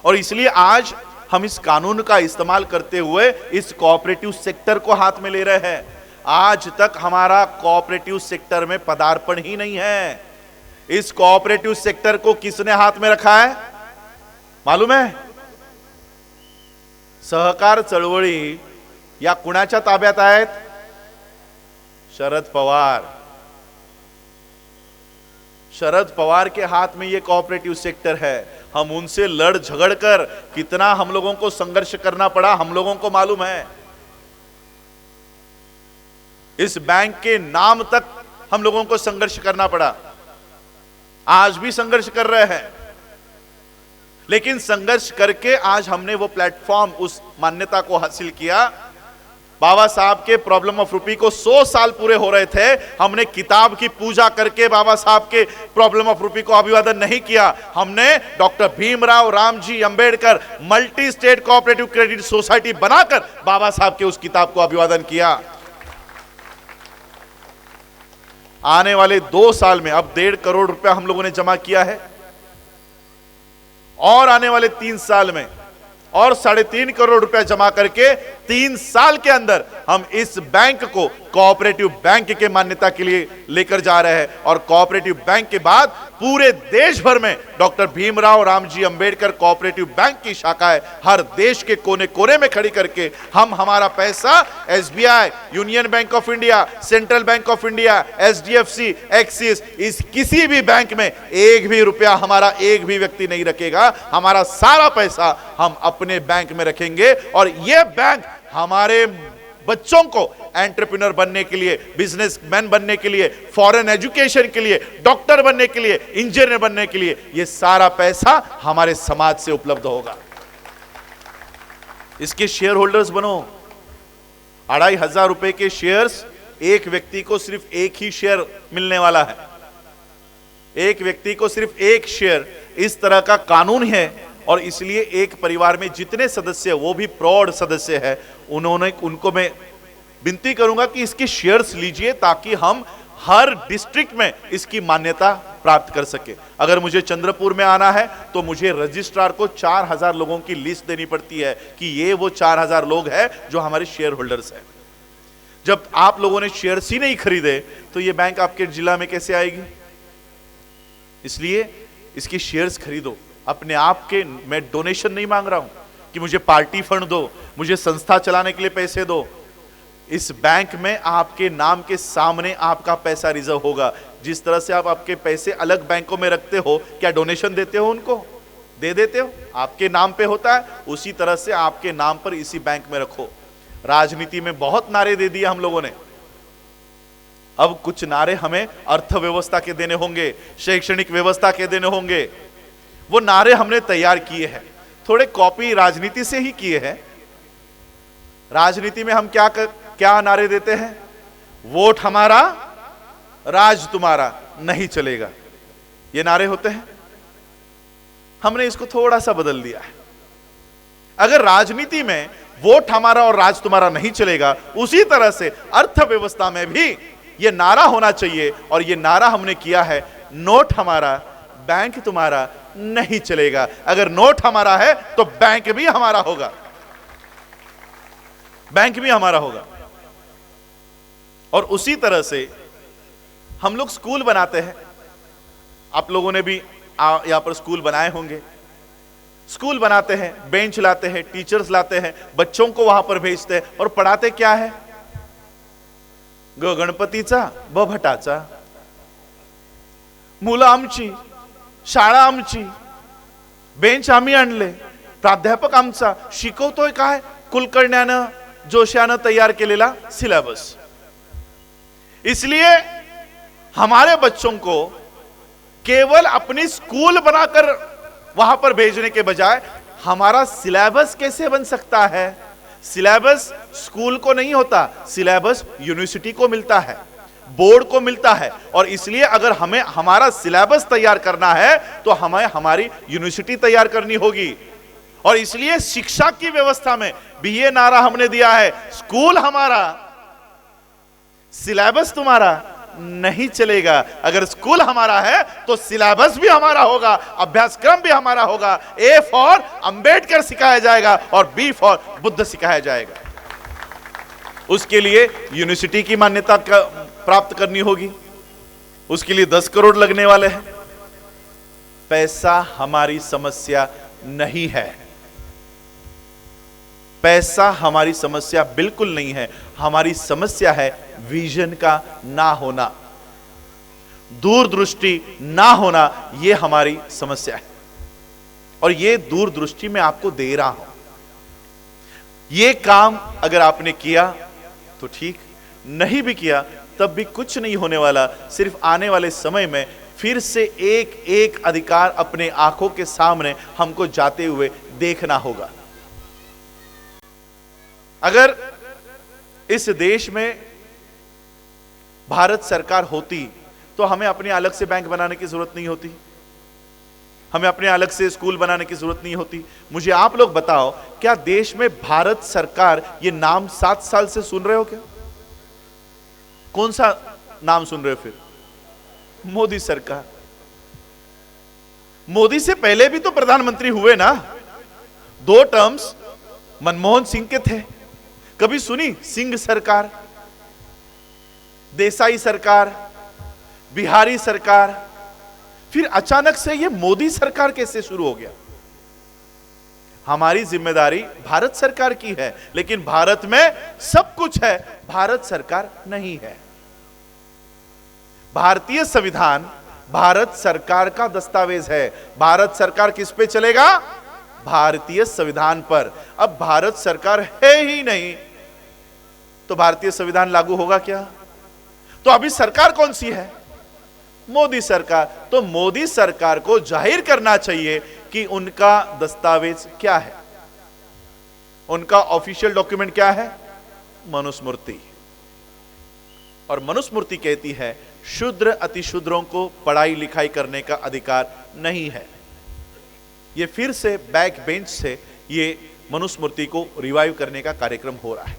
और इसलिए आज हम इस कानून का इस्तेमाल करते हुए इस कोऑपरेटिव सेक्टर को हाथ में ले रहे हैं। आज तक हमारा कोऑपरेटिव सेक्टर में पदार्पण ही नहीं है। इस कोऑपरेटिव सेक्टर को किसने हाथ में रखा है मालूम है? सहकार चळवळी या कुणाच्या ताब्यात आहेत? शरद पवार। शरद पवार के हाथ में ये कोऑपरेटिव सेक्टर है। हम उनसे लड़ झगड़ कर कितना हम लोगों को संघर्ष करना पड़ा हम लोगों को मालूम है। इस बैंक के नाम तक हम लोगों को संघर्ष करना पड़ा, आज भी संघर्ष कर रहे हैं। लेकिन संघर्ष करके आज हमने वो प्लेटफॉर्म, उस मान्यता को हासिल किया। बाबा साहब के प्रॉब्लम ऑफ रूपी को 100 साल पूरे हो रहे थे, हमने किताब की पूजा करके बाबा साहब के प्रॉब्लम ऑफ रूपी को अभिवादन नहीं किया। हमने doctor Bhimrao Ramji Ambedkar multi state cooperative credit society बनाकर बाबा साहब के उस किताब को अभिवादन किया। आने वाले 2 साल में अब 1.5 करोड़ रुपया हम लोगों ने जमा किया है, और आने वाले 3 साल में और 3.5 करोड़ रुपया जमा करके 3 साल के अंदर हम इस बैंक को कोऑपरेटिव बैंक के मान्यता के लिए लेकर जा रहे हैं। और कोऑपरेटिव बैंक के बाद पूरे देश भर में doctor Bhimrao Ramji Ambedkar cooperative bank की शाखाएं हर देश के कोने कोने में खड़ी करके हम हमारा पैसा SBI, union bank of India, central bank of India, HDFC, axis, इस किसी भी बैंक में एक भी रुपया हमारा एक भी व्यक्ति नहीं रखेगा। हमारा सारा पैसा हम अपने बैंक में रखेंगे। और यह बैंक हमारे बच्चों को एंटरप्रेन्योर बनने के लिए, बिजनेसमैन बनने के लिए, फॉरेन एजुकेशन के लिए, डॉक्टर बनने के लिए, इंजीनियर बनने के लिए, यह सारा पैसा हमारे समाज से उपलब्ध होगा। इसके शेयर होल्डर्स बनो। 2500 रुपए के शेयर्स, एक व्यक्ति को सिर्फ एक ही शेयर मिलने वाला है, एक व्यक्ति को सिर्फ एक शेयर, इस तरह का कानून है। और इसलिए एक परिवार में जितने सदस्य, वो भी प्रौढ़ सदस्य है, उनको मैं विनती करूंगा कि इसके शेयर्स लीजिए, ताकि हम हर डिस्ट्रिक्ट में इसकी मान्यता प्राप्त कर सके। अगर मुझे चंद्रपुर में आना है तो मुझे रजिस्ट्रार को 4000 लोगों की लिस्ट देनी पड़ती है कि ये वो 4000 लोग हैं जो हमारे शेयर होल्डर्स हैं। जब आप लोगों ने शेयर्स ही नहीं खरीदे तो ये बैंक आपके जिला में कैसे आएगी? इसलिए इसकी शेयर्स खरीदो अपने आप के। मैं डोनेशन नहीं मांग रहा हूं कि मुझे पार्टी फंड दो, मुझे संस्था चलाने के लिए पैसे दो। इस बैंक में आपके नाम के सामने आपका पैसा रिजर्व होगा। जिस तरह से आप आपके पैसे अलग बैंकों में रखते हो, क्या डोनेशन देते हो, उनको दे देते हो, आपके नाम पे होता है, उसी तरह से आपके नाम पर इसी बैंक में रखो। राजनीति में बहुत नारे दे दिए हम लोगों ने, अब कुछ नारे हमें अर्थव्यवस्था के देने होंगे, शैक्षणिक व्यवस्था के देने होंगे। वो नारे हमने तैयार किए हैं, थोड़े कॉपी राजनीति से ही किए हैं। राजनीति में हम क्या नारे देते हैं? वोट हमारा, राज तुम्हारा, नहीं चलेगा, ये नारे होते हैं। हमने इसको थोड़ा सा बदल दिया है। अगर राजनीति में वोट हमारा और राज तुम्हारा नहीं चलेगा, उसी तरह से अर्थव्यवस्था में भी ये नारा होना चाहिए। और ये नारा हमने किया है, नोट हमारा, बैंक तुम्हारा, नहीं चलेगा। अगर नोट हमारा है तो बैंक भी हमारा होगा, बैंक भी हमारा होगा। और उसी तरह से हम लोग स्कूल बनाते हैं। आप लोगों ने भी यहां पर स्कूल बनाए होंगे। स्कूल बनाते हैं, बेंच लाते हैं, टीचर्स लाते हैं, बच्चों को वहां पर भेजते हैं और पढ़ाते क्या है? ग गणपतीचा ब भटाचा, मुलं आमची, शाळा आमची, बेंच आम्ही आणले, प्राध्यापक आमचा, शिकवतोय काय? कुलकर्ण्यानं, जोशानं तैयार केलेला सिलेबस। इसलिए हमारे बच्चों को केवल अपनी स्कूल बनाकर वहां पर भेजने के बजाय हमारा सिलेबस कैसे बन सकता है? सिलेबस स्कूल को नहीं होता, सिलेबस यूनिवर्सिटी को मिलता है, बोर्ड को मिलता है। और इसलिए अगर हमें हमारा सिलेबस तैयार करना है तो हमें हमारी यूनिवर्सिटी तैयार करनी होगी। और इसलिए शिक्षा की व्यवस्था में भी ये नारा हमने दिया है, स्कूल हमारा, सिलेबस तुम्हारा, नहीं चलेगा। अगर स्कूल हमारा है तो सिलेबस भी हमारा होगा, अभ्यासक्रम भी हमारा होगा। ए फॉर अंबेडकर सिखाया जाएगा और बी फॉर बुद्ध सिखाया जाएगा। उसके लिए यूनिवर्सिटी की मान्यता प्राप्त करनी होगी, उसके लिए 10 करोड़ लगने वाले हैं। पैसा हमारी समस्या नहीं है, पैसा हमारी समस्या बिल्कुल नहीं है। हमारी समस्या है विजन का ना होना, दूरदृष्टि ना होना, यह हमारी समस्या है। और यह दूरदृष्टि मैं आपको दे रहा हूं। यह काम अगर आपने किया तो ठीक, नहीं भी किया तब भी कुछ नहीं होने वाला। सिर्फ आने वाले समय में फिर से एक एक अधिकार अपने आंखों के सामने हमको जाते हुए देखना होगा। अगर इस देश में भारत सरकार होती तो हमें अपने अलग से बैंक बनाने की जरूरत नहीं होती, हमें अपने अलग से स्कूल बनाने की जरूरत नहीं होती। मुझे आप लोग बताओ, क्या देश में भारत सरकार, ये नाम 7 साल से सुन रहे हो क्या? कौन सा नाम सुन रहे हो फिर? मोदी सरकार। मोदी से पहले भी तो प्रधानमंत्री हुए ना, 2 टर्म्स मनमोहन सिंह के थे। कभी सुनी सिंह सरकार, देसाई सरकार, बिहारी सरकार? फिर अचानक से ये मोदी सरकार कैसे शुरू हो गया? हमारी जिम्मेदारी भारत सरकार की है, लेकिन भारत में सब कुछ है, भारत सरकार नहीं है। भारतीय संविधान भारत सरकार का दस्तावेज है। भारत सरकार किस पे चलेगा? भारतीय संविधान पर। अब भारत सरकार है ही नहीं तो भारतीय संविधान लागू होगा क्या? तो अभी सरकार कौन सी है? मोदी सरकार। तो मोदी सरकार को जाहिर करना चाहिए कि उनका दस्तावेज क्या है। उनका ऑफिशियल डॉक्यूमेंट क्या है? मनुस्मृति। और मनुस्मृति कहती है शूद्र अतिशूद्रों को पढ़ाई लिखाई करने का अधिकार नहीं है। ये फिर से बैक बेंच से ये मनुस्मृति को रिवाइव करने का कार्यक्रम हो रहा है।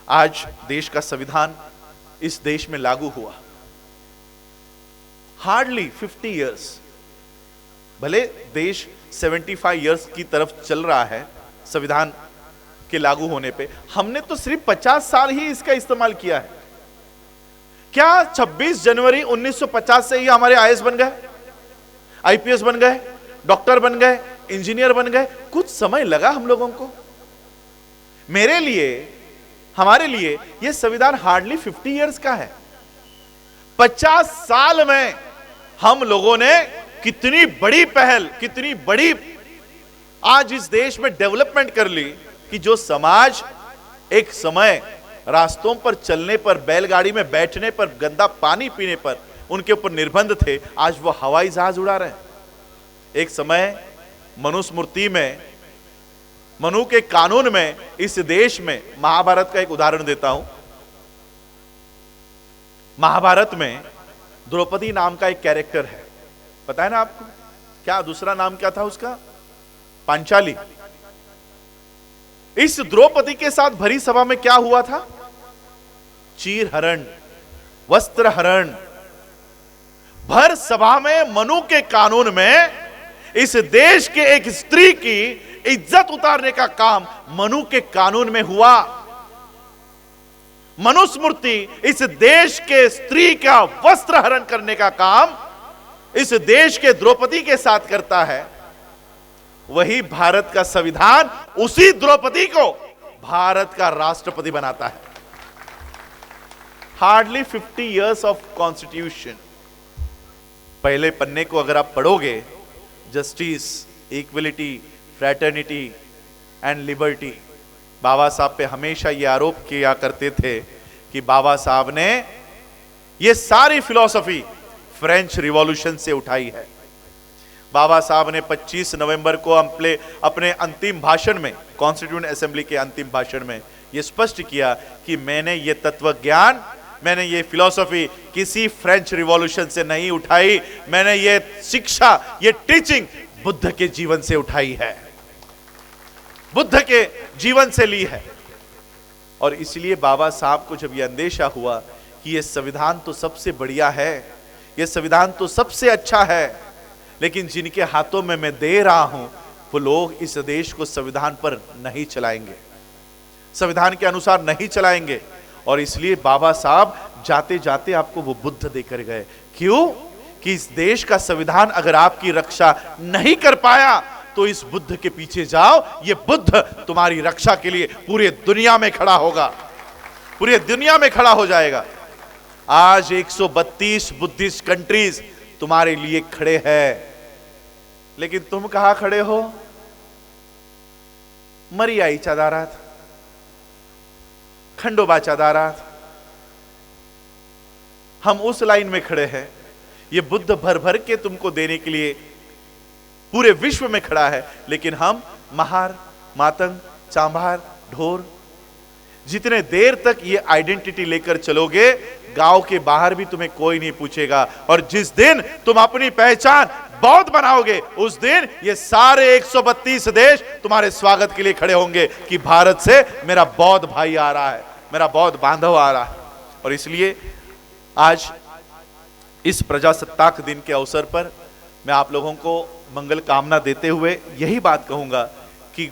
आज देश का संविधान इस देश में लागू हुआ, हार्डली 50 इयर्स। भले देश 75 इयर्स की तरफ चल रहा है संविधान के लागू होने पे, हमने तो सिर्फ 50 साल ही इसका इस्तेमाल किया है। क्या 26 जनवरी 1950 से ही हमारे आईएएस बन गए, आईपीएस बन गए, डॉक्टर बन गए, इंजीनियर बन गए? कुछ समय लगा हम लोगों को। मेरे लिए, हमारे लिए यह संविधान हार्डली 50 इयर्स का है। 50 साल में हम लोगों ने कितनी बड़ी पहल, कितनी बड़ी आज इस देश में डेवलपमेंट कर ली कि जो समाज एक समय रास्तों पर चलने पर, बैलगाड़ी में बैठने पर, गंदा पानी पीने पर उनके ऊपर निर्बंध थे, आज वो हवाई जहाज उड़ा रहे हैं। एक समय मनुस्मृति में, मनु के कानून में, इस देश में, महाभारत का एक उदाहरण देता हूं। महाभारत में द्रौपदी नाम का एक कैरेक्टर है, पता है ना आपको? क्या दूसरा नाम क्या था उसका? पांचाली। इस द्रौपदी के साथ भरी सभा में क्या हुआ था? चीर हरण, वस्त्र हरण। भर सभा में मनु के कानून में इस देश के एक स्त्री की इज्जत उतारने का काम मनु के कानून में हुआ। मनुस्मृति इस देश के स्त्री का वस्त्र हरण करने का काम इस देश के द्रौपदी के साथ करता है। वही भारत का संविधान उसी द्रौपदी को भारत का राष्ट्रपति बनाता है। Hardly 50 years of constitution. पहले पन्ने को अगर आप पढ़ोगे, justice, equality, fraternity and liberty. Baba Saheb पे हमेशा ये आरोप किया करते थे कि बाबा साहब ने ये सारी फिलॉसफी फ्रेंच रिवॉल्यूशन से उठाई है। बाबा साहब ने 25 नवंबर को अपने अंतिम भाषण में, कॉन्स्टिट्यूएंट असेंबली के अंतिम भाषण में यह स्पष्ट किया कि मैंने ये तत्व ज्ञान, मैंने ये फिलॉसफी किसी फ्रेंच रिवॉल्यूशन से नहीं उठाई, मैंने ये शिक्षा, ये टीचिंग बुद्ध के जीवन से उठाई है, बुद्ध के जीवन से ली है। और इसलिए बाबा साहब को जब यह अंदेशा हुआ कि यह संविधान तो सबसे बढ़िया है, यह संविधान तो सबसे अच्छा है, लेकिन जिनके हाथों में मैं दे रहा हूं वो लोग इस देश को संविधान पर नहीं चलाएंगे, संविधान के अनुसार नहीं चलाएंगे। और इसलिए बाबा साहब जाते जाते आपको वो बुद्ध देकर गए। क्यों? कि इस देश का संविधान अगर आपकी रक्षा नहीं कर पाया तो इस बुद्ध के पीछे जाओ, ये बुद्ध तुम्हारी रक्षा के लिए पूरे दुनिया में खड़ा होगा, पूरे दुनिया में खड़ा हो जाएगा। आज 132 बुद्धिस्ट कंट्रीज तुम्हारे लिए खड़े हैं, लेकिन तुम कहां खड़े हो? मरियाई चादारात, खंडोबा चादारात। हम उस लाइन में खड़े हैं। ये बुद्ध भर भर के तुमको देने के लिए पूरे विश्व में खड़ा है, लेकिन हम महार, मातंग, चांभार, ढोर, जितने देर तक ये आइडेंटिटी लेकर चलोगे, गांव के बाहर भी तुम्हें कोई नहीं पूछेगा। और जिस दिन तुम अपनी पहचान बौद्ध बनाओगे, उस दिन ये सारे 132 देश तुम्हारे स्वागत के लिए खड़े होंगे कि भारत से मेरा बौद्ध भाई आ रहा है, मेरा बौद्ध बांधव आ रहा है। और इसलिए आज इस प्रजासत्ताक दिन के अवसर पर मैं आप लोगों को मंगल कामना देते हुए यही बात कहूंगा कि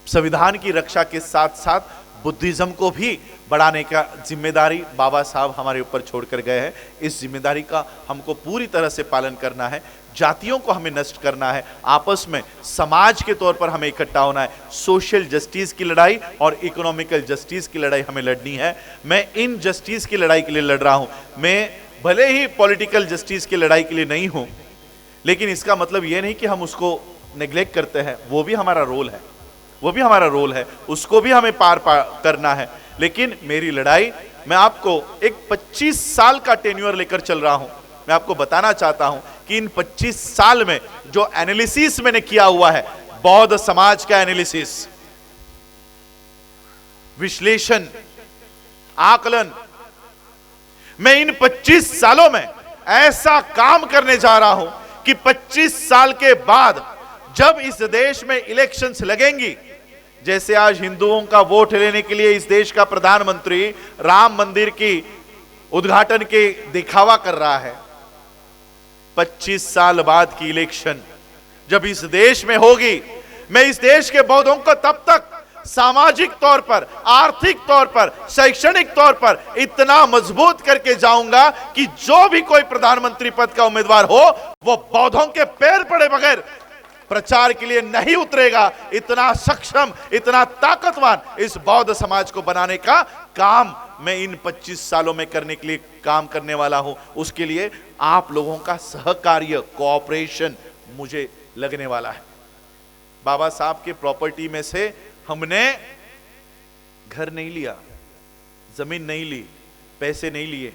संविधान की रक्षा के साथ साथ बुद्धिज्म को भी बढ़ाने का जिम्मेदारी बाबा साहब हमारे ऊपर छोड़कर गए हैं। इस जिम्मेदारी का हमको पूरी तरह से पालन करना है। जातियों को हमें नष्ट करना है, आपस में समाज के तौर पर हमें इकट्ठा होना है। सोशल जस्टिस की लड़ाई और इकोनॉमिकल जस्टिस की लड़ाई हमें लड़नी है। मैं इन जस्टिस की लड़ाई के लिए लड़ रहा हूं। मैं भले ही पॉलिटिकल जस्टिस की लड़ाई के लिए नहीं हूं, लेकिन इसका मतलब यह नहीं कि हम उसको नेग्लेक्ट करते हैं। वो भी हमारा रोल है, वो भी हमारा रोल है, उसको भी हमें पार करना है। लेकिन मेरी लड़ाई, मैं आपको एक 25 साल का टेन्योर लेकर चल रहा हूं। मैं आपको बताना चाहता हूं कि इन 25 साल में जो एनालिसिस मैंने किया हुआ है, बौद्ध समाज का एनालिसिस, विश्लेषण, आकलन। मैं इन 25 सालों में ऐसा काम करने जा रहा हूं कि 25 साल के बाद जब इस देश में इलेक्शंस लगेंगी, जैसे आज हिंदुओं का वोट लेने के लिए इस देश का प्रधानमंत्री राम मंदिर की उद्घाटन के दिखावा कर रहा है, 25 साल बाद की इलेक्शन जब इस देश में होगी, मैं इस देश के बौद्धों को तब तक सामाजिक तौर पर, आर्थिक तौर पर, शैक्षणिक तौर पर इतना मजबूत करके जाऊंगा कि जो भी कोई प्रधानमंत्री पद का उम्मीदवार हो वो बौद्धों के पैर पड़े बगैर प्रचार के लिए नहीं उतरेगा। इतना सक्षम, इतना ताकतवान इस बौद्ध समाज को बनाने का काम मैं इन 25 सालों में करने के लिए काम करने वाला हूं। उसके लिए आप लोगों का सहकार्य, कोऑपरेशन मुझे लगने वाला है। बाबा साहब के प्रॉपर्टी में से हमने घर नहीं लिया, जमीन नहीं ली, पैसे नहीं लिए,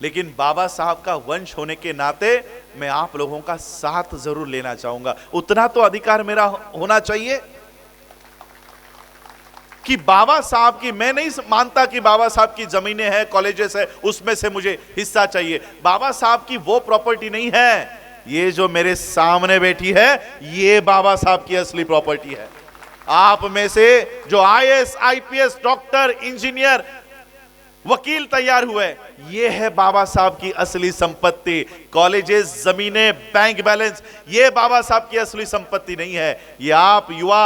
लेकिन बाबा साहब का वंश होने के नाते मैं आप लोगों का साथ जरूर लेना चाहूंगा। उतना तो अधिकार मेरा होना चाहिए कि बाबा साहब की, मैं नहीं मानता कि बाबा साहब की जमीनें हैं, कॉलेजेस है, उसमें से मुझे हिस्सा चाहिए। बाबा साहब की वो प्रॉपर्टी नहीं है, ये जो मेरे सामने बैठी है ये बाबा साहब की असली प्रॉपर्टी है। आप में से जो आईएएस, आईपीएस, डॉक्टर, इंजीनियर, वकील तैयार हुए, ये है बाबा साहब की असली संपत्ति। कॉलेजेस, जमीनें, बैंक बैलेंस, ये बाबा साहब की असली संपत्ति नहीं है। ये आप युवा,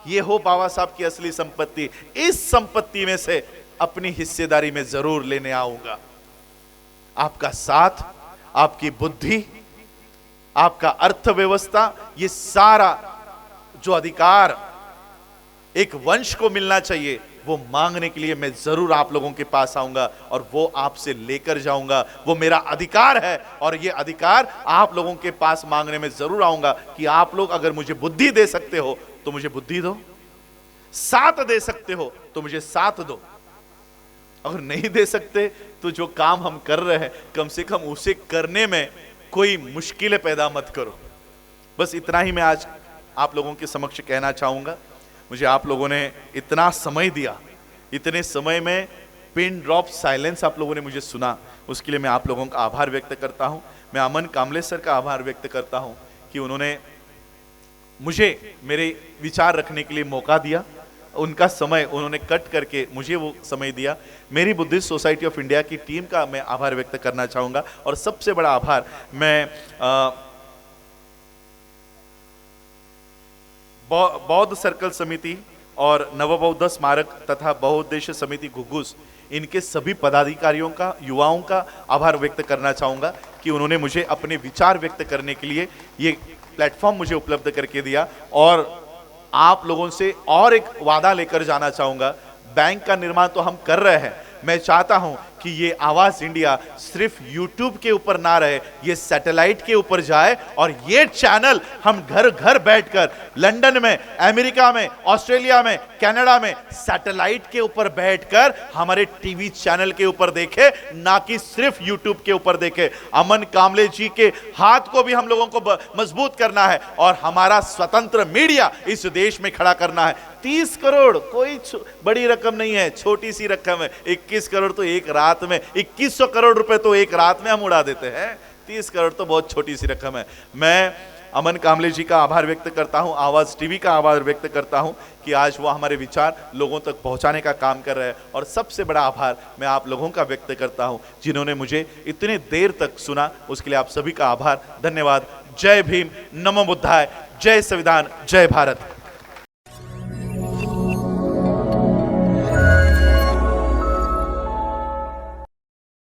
ये हो बाबा साहब की असली संपत्ति। इस संपत्ति में से अपनी हिस्सेदारी में जरूर लेने आऊंगा। आपका साथ, आपकी बुद्धि, आपका अर्थव्यवस्था, ये सारा जो अधिकार एक वंश को मिलना चाहिए, वो मांगने के लिए मैं जरूर आप लोगों के पास आऊंगा और वो आपसे लेकर जाऊंगा। वो मेरा अधिकार है और ये अधिकार आप लोगों के पास मांगने में जरूर आऊंगा कि आप लोग अगर मुझे बुद्धि दे सकते हो तो मुझे बुद्धि दो, साथ दे सकते हो तो मुझे साथ दो, अगर नहीं दे सकते तो जो काम हम कर रहे हैं कम से कम उसे करने में कोई मुश्किलें पैदा मत करो। बस इतना ही मैं आज आप लोगों के समक्ष कहना चाहूंगा। मुझे आप लोगों ने इतना समय दिया, इतने समय में पिन ड्रॉप साइलेंस आप लोगों ने मुझे सुना, उसके लिए मैं आप लोगों का आभार व्यक्त करता हूं। मैं अमन कामले सर का आभार व्यक्त करता हूं कि उन्होंने मुझे मेरे विचार रखने के लिए मौका दिया, उनका समय उन्होंने कट करके मुझे वो समय दिया। मेरी बुद्धिस्ट सोसाइटी ऑफ इंडिया की टीम का मैं आभार व्यक्त करना चाहूँगा और सबसे बड़ा आभार मैं बौद्ध सर्कल समिति और नवबौद्ध स्मारक तथा बहुउद्देश्य समिति घुघुस, इनके सभी पदाधिकारियों का, युवाओं का आभार व्यक्त करना चाहूँगा कि उन्होंने मुझे अपने विचार व्यक्त करने के लिए ये प्लेटफॉर्म मुझे उपलब्ध करके दिया। और आप लोगों से और एक वादा लेकर जाना चाहूँगा। बैंक का निर्माण तो हम कर रहे हैं, मैं चाहता हूं कि ये आवाज इंडिया सिर्फ यूट्यूब के ऊपर ना रहे, ये सैटेलाइट के ऊपर जाए और ये चैनल हम घर घर बैठकर लंदन में, अमेरिका में, ऑस्ट्रेलिया में, कनाडा में सैटेलाइट के ऊपर बैठकर हमारे टीवी चैनल के ऊपर देखे, ना कि सिर्फ यूट्यूब के ऊपर देखे। अमन कामले जी के हाथ को भी हम लोगों को मजबूत करना है और हमारा स्वतंत्र मीडिया इस देश में खड़ा करना है। 30 करोड़ कोई बड़ी रकम नहीं है, छोटी सी रकम है। 21 करोड़ तो एक रात में, 2100 करोड़ रुपए तो एक रात में हम उड़ा देते हैं। 30 करोड़ तो बहुत छोटी सी रकम है। मैं अमन कामले जी का आभार व्यक्त करता हूं, आवाज टीवी का आभार व्यक्त करता हूं कि आज वो हमारे विचार लोगों तक पहुंचाने का काम कर रहे हैं। और सबसे बड़ा आभार मैं आप लोगों का व्यक्त करता हूं जिन्होंने मुझे इतने देर तक सुना, उसके लिए आप सभी का आभार, धन्यवाद। जय भीम, नमो बुद्धाय, जय संविधान, जय भारत।